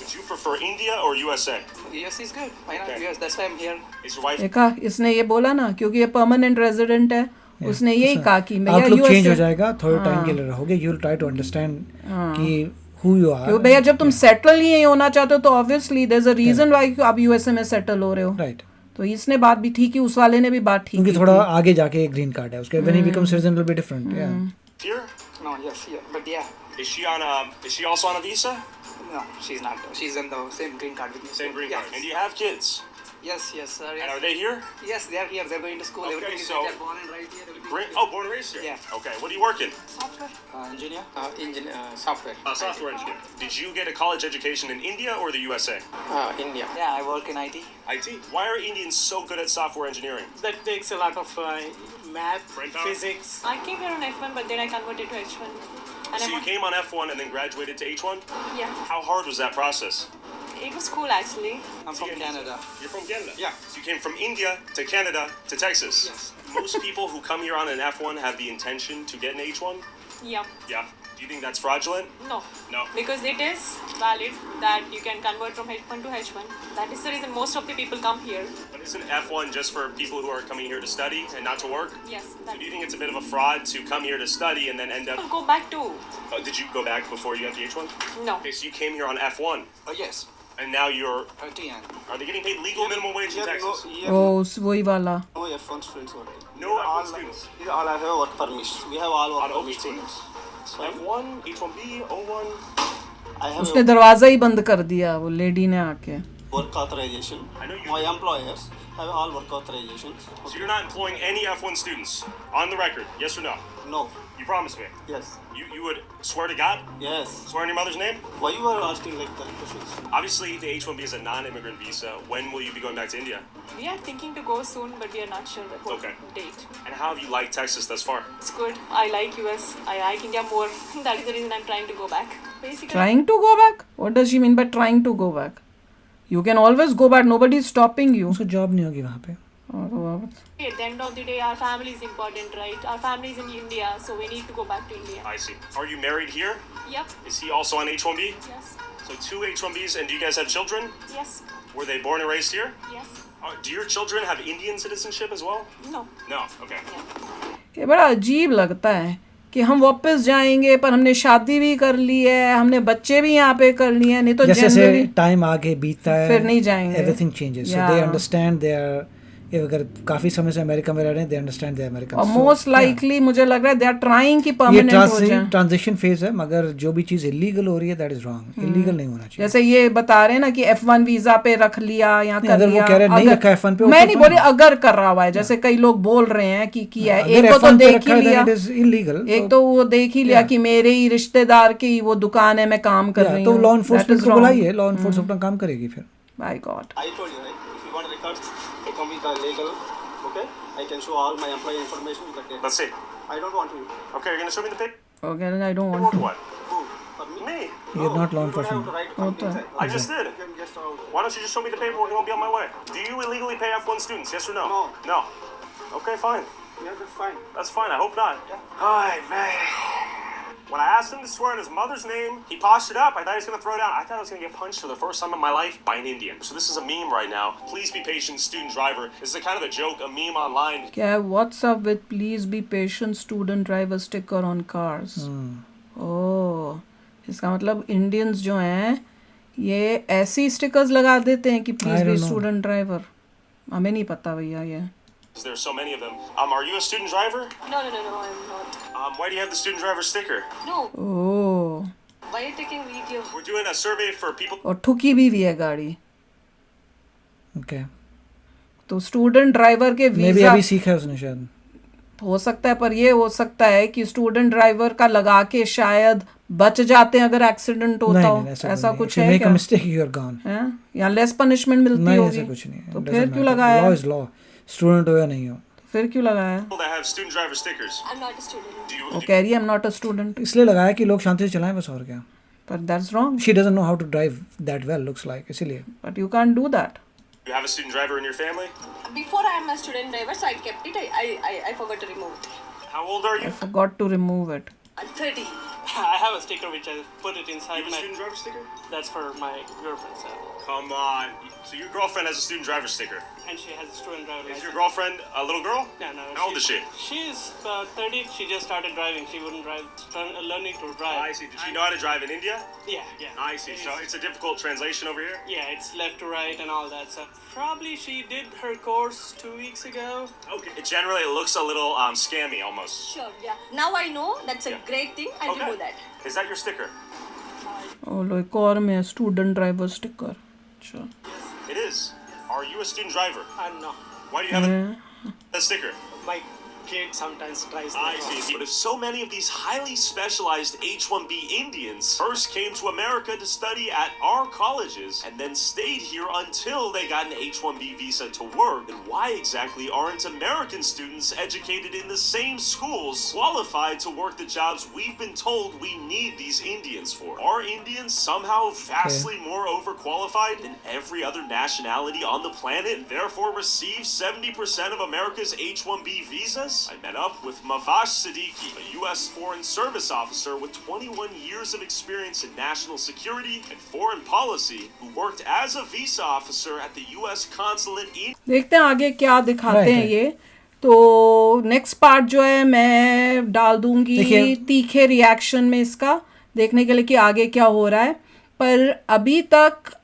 Would you prefer India or USA? US is good. Why not Okay. US? That's why I'm here. Is your wife? देखा, इसने ये बोला ना, क्योंकि ये परमानेंट रेजिडेंट है, उसने यही कहा कि भैया आउटलुक चेंज हो यूएसए। जाएगा, थोड़े टाइम के लिए रहोगे, you will try to understand कि हु यू आर। क्यों भैया, जब तुम सेटल ही नहीं होना चाहते हो तो obviously there is a reason why आप यूएसए में सेटल हो रहे हो। राइट। तो इसने बात भी ठीक ही, उस वाले ने भी बात ठीक क्योंकि की थोड़ा थी। आगे जाके ग्रीन कार्ड है उसके, when he becomes citizen will be different. या Here? No, yes, yeah, but yeah. Is she on a? Is she also on a visa? No, she's not. She's on the same green card with me. Same green Yes. card. And do you have kids? Yes, yes, sir. And Yes. are they here? Yes, they are here. They're going to school. Okay, Everything is so- right. They're born and right here. Everything. Oh, born and raised here. Yeah. Okay. What do you work in? Software. Engineer. Software. Software engineer. Did you get a college education in India or the USA? India. Yeah, I work in IT. IT. Why are Indians so good at software engineering? That takes a lot of math, Brain power? physics. I came here on F1, but then I converted to H1. And So I'm you came on F1 and then graduated to H1? Yeah, How hard was that process? it was cool actually. I'm from Canada. You're from Canada? Yeah. So you came from India to Canada to Texas? Yes. Most people who come here on an F1 have the intention to get an H1? Yeah, Yeah. Do you think that's fraudulent? no, No. because it is valid that you can convert from H1 to H1. That is the reason most of the people come here. But isn't F1 just for people who are coming here to study and not to work? Yes, So that do you think it's a bit of a fraud to come here to study and then end up... go back to. Did you go back before you got the H1? No. Okay, so you came here on F1 Yes. and now you're... TN. Are they getting paid legal minimum wage in Texas? ओ वही वाला। No F1 students working. No F1 All students. These all have a work permit. We have all work On permit OPT? students. F1, H1B, O1. I have उसने a दरवाजा ही बंद कर दिया वो lady ने आके। work authorization. I know you... My employers have all work authorizations. So you're not employing any F1 students on the record, yes or no? No. You promise me? Yes. You would swear to God? Yes. Swear on your mother's name? Why you are asking like that questions? Obviously, the H-1B is a non-immigrant visa. When will you be going back to India? We are thinking to go soon, but we are not sure the Okay. date. And how have you liked Texas thus far? It's good. I like US. I like India more. That is the reason I'm trying to go back. Basically, Trying to go back? What does she mean by trying to go back? You can always go back. Nobody is stopping you. उसको job नहीं होगी वहाँ पे. at the end of the day, our family is important, right? Our family is in India, so we need to go back to India. I see. Are you married here? Yep. Is he also on H-1B? Yes. So 2 H-1Bs, and do you guys have children? Yes. Were they born and raised here? Yes. Do your children have Indian citizenship as well? No. No, okay. ये बड़ा अजीब लगता है कि हम वापस जाएंगे पर हमने शादी भी कर ली है, हमने बच्चे भी यहाँ पे कर लिए हैं, नहीं तो जैसे टाइम आगे बीतता है फिर नहीं जाएंगे. Everything changes, so they understand they are, अगर काफी समय से अमेरिका में रह रहे हैं, दे अंडरस्टैंड दे अमेरिकन. और मोस्ट लाइकली मुझे लग रहा है दे आर ट्राइंग कि परमानेंट हो जाए. ट्रांजिशन फेज है, मगर जो भी चीज इलीगल हो रही है दैट इज रॉन्ग. इलीगल नहीं होना चाहिए. जैसे ये बता रहे हैं ना कि F1 वीजा पे रख लिया या कर अगर लिया, वो कह रहे नहीं रखा F1 पे, मैं नहीं बोली अगर कर रहा हुआ है, जैसे कई लोग बोल रहे हैं कि किया है. एक तो देख ही लिया, एक तो वो देख ही लिया कि मेरे ही रिश्तेदार की वो दुकान है, मैं काम कर रही हूँ, तो लॉ एनफोर्समेंट को बुलाइए, लॉ एनफोर्समेंट अपना काम करेगी फिर. By God. I told you, right? If you want records, the companies are legal. Okay? I can show all my employee information. You can take. Let's see. I don't want to. Okay, you're gonna show me the paper? Okay, I don't want to. What? Who? For me? Me? You're not law You don't have enforcement. to write company inside. I just did. You can just Why don't you just show me the paperwork and I'll be on my way? Do you illegally pay F1 students, yes or no? No. No. Okay, fine. Yeah, that's fine. That's fine, I hope not. Hi, man. When I asked him to swear in his mother's name, he postured up. I thought he was going to throw down. I thought I was going to get punched for the first time in my life by an Indian. So this is a meme right now. Please be patient, student driver. This is a kind of a joke, a meme online. क्या what's up with please be patient student driver sticker on cars? ओह, इसका मतलब Indians जो हैं ये ऐसी stickers लगा देते हैं कि प्लीज बी स्टूडेंट ड्राइवर. हमें नहीं पता भैया ये. There's so many of them. Are you a student driver? No, I'm not. Why do you have the student driver sticker? No. Oh. Why are you taking video? We're doing a survey for people. और ठुकी भी है गाड़ी. Okay. तो student driver के may be visa अभी सीखा है उसने शायद. हो सकता है, पर ये हो सकता है कि स्टूडेंट ड्राइवर का लगा के शायद बच जाते हैं अगर एक्सीडेंट होता हो. ऐसा कुछ है क्या? Mistake you are gone. हैं या लेस पनिशमेंट मिलती होगी. ऐसा कुछ नहीं है. तो फिर क्यों लगाया? Law is law. स्टूडेंट हो या नहीं हो, फिर क्यों लगाया? That have student driver stickers. I'm not a student. वो कह रही है I'm not a student. इसलिए लगाया कि लोग शांति से चलाएं बस, और क्या. But that's wrong. She doesn't know how to drive that well, looks like, इसलिए. But you can't do that. You have a student driver in your family? Before I am a student driver, so I kept it. I forgot to remove it. How old are I you? forgot to remove it. I'm 30. I have a sticker which I put it You inside have a my. student driver sticker? That's for my girlfriend, sir. Come on. So your girlfriend has a student driver sticker. And she has a student driver Is license. your girlfriend a little girl? No. How old is she? She's 30. She just started driving. She wouldn't drive. Learning to drive. I see. Did she know how to drive in India? Yeah. I see. So it's a difficult translation over here? Yeah, it's left to right and all that. So probably she did her course 2 weeks ago. Okay. Generally, it looks a little scammy almost. Sure, yeah. Now I know that's a great thing. I'll remove that. Is that your sticker? ओ लो एक और में student driver sticker. अच्छा. It is. Are you a student driver? No. Why do you have a sticker? My kid sometimes tries. I see. But if so many of these highly specialized H-1B Indians first came to America to study at our colleges and then stayed here until they got an H-1B visa to work, then why exactly aren't American students educated in the same schools qualified to work the jobs we've been told we need these Indians for? Are Indians somehow vastly more overqualified than every other nationality on the planet and therefore receive 70% of America's H-1B visas? I met up with Mavash Siddiqui, a U.S. Foreign Service officer with 21 years of experience in national security and foreign policy, who worked as a visa officer at the U.S. consulate in. देखते हैं आगे क्या दिखाते हैं ये. तो next part जो है मैं डाल दूंगी तीखे रिएक्शन में इसका, देखने के लिए कि आगे क्या हो रहा है. पर अभी तक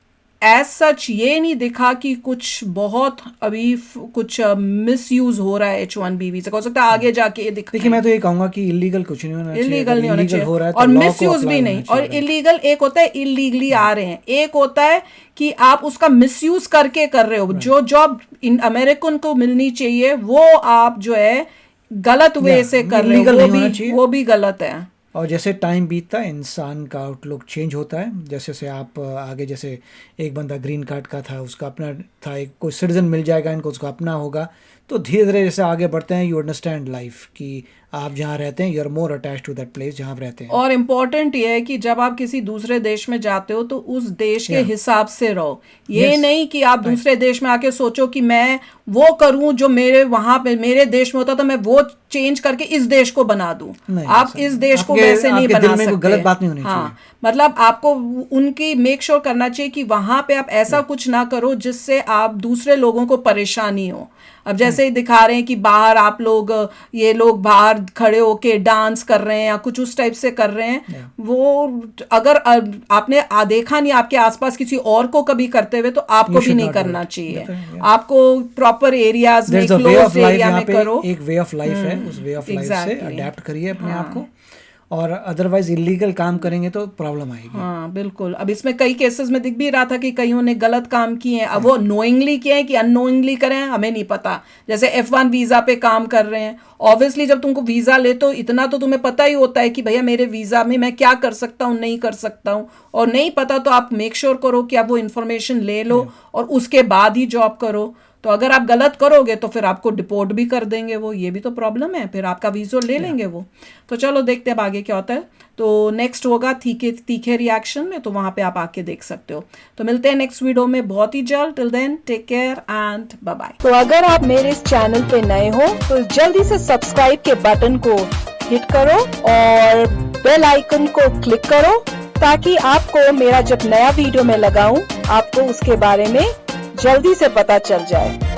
एज सच ये नहीं दिखा कि कुछ बहुत अभी कुछ मिसयूज हो रहा है H1B वीजा, हो सकता है आगे जाके ये दिखे। देखिए मैं तो ये कहूँगा कि इलीगल कुछ नहीं होना चाहिए, इलीगल नहीं होना चाहिए हो रहा है और तो law को मिसयूज apply भी होना नहीं। और चाहिए। इलीगल एक होता है इलीगली आ रहे हैं, एक होता है कि आप उसका मिसयूज करके कर रहे हो। जो जॉब इन अमेरिकन को मिलनी चाहिए वो आप जो है गलत वे से कर रहे हो, वो भी गलत है। और जैसे टाइम बीतता है इंसान का आउटलुक चेंज होता है। जैसे से आप आगे, जैसे एक बंदा ग्रीन कार्ड का था, उसका अपना था, एक कोई सिटीजन मिल जाएगा इनको, उसका अपना होगा, तो धीरे धीरे जैसे आगे बढ़ते हैं यू अंडरस्टैंड लाइफ कि आप जहाँ रहते हैं you are more attached to that place जहाँ आप रहते हैं। और इम्पोर्टेंट ये है कि जब आप किसी दूसरे देश में जाते हो तो उस देश के हिसाब से रहो। ये नहीं कि आप दूसरे देश में आके सोचो कि मैं वो करूं जो मेरे वहां पे मेरे देश में होता तो मैं वो चेंज करके इस देश को बना दूं। आप इस देश को वैसे नहीं बना सकते। गलत बात नहीं होनी चाहिए। हाँ, मतलब आपको उनकी मेक श्योर करना चाहिए कि वहां पे आप ऐसा कुछ ना करो जिससे आप दूसरे लोगों को परेशानी हो। अब जैसे ही दिखा रहे हैं कि बाहर आप लोग, ये लोग बाहर खड़े होके डांस कर रहे हैं या कुछ उस टाइप से कर रहे हैं, वो अगर आपने देखा नहीं आपके आसपास किसी और को कभी करते हुए तो आपको भी नहीं करना चाहिए। आपको प्रॉपर एरियाज में, क्लोज एरिया में करो। एक वे ऑफ लाइफ है, उस वे ऑफ लाइफ से अडेप्ट करिए अपने आप को, और अदरवाइज इलीगल काम करेंगे तो प्रॉब्लम आएगी। हाँ बिल्कुल। अब इसमें कई केसेस में दिख भी रहा था कि कईयों ने गलत काम किए हैं। अब वो नोइंगली किए हैं कि अननोइंगली करें हमें नहीं पता। जैसे F1 वीजा पे काम कर रहे हैं, ऑब्वियसली जब तुमको वीजा ले तो इतना तो तुम्हें पता ही होता है कि भैया मेरे वीजा में मैं क्या कर सकता हूँ, नहीं कर सकता हूँ। और नहीं पता तो आप मेक श्योर करो कि आप वो इन्फॉर्मेशन ले लो और उसके बाद ही जॉब करो। तो अगर आप गलत करोगे तो फिर आपको डिपोर्ट भी कर देंगे वो, ये भी तो प्रॉब्लम है, फिर आपका वीज़ा ले लेंगे वो। तो चलो देखते हैं अब आगे क्या होता है। तो नेक्स्ट होगा तीखे रिएक्शन में, तो वहाँ पे आप आके देख सकते हो। तो मिलते हैं नेक्स्ट वीडियो में बहुत ही जल्द। Till then take care and bye bye. तो अगर आप मेरे इस चैनल पे नए हो तो जल्दी से सब्सक्राइब के बटन को हिट करो और बेल आइकन को क्लिक करो ताकि आपको मेरा जब नया वीडियो मैं लगाऊं आपको उसके बारे में जल्दी से पता चल जाए।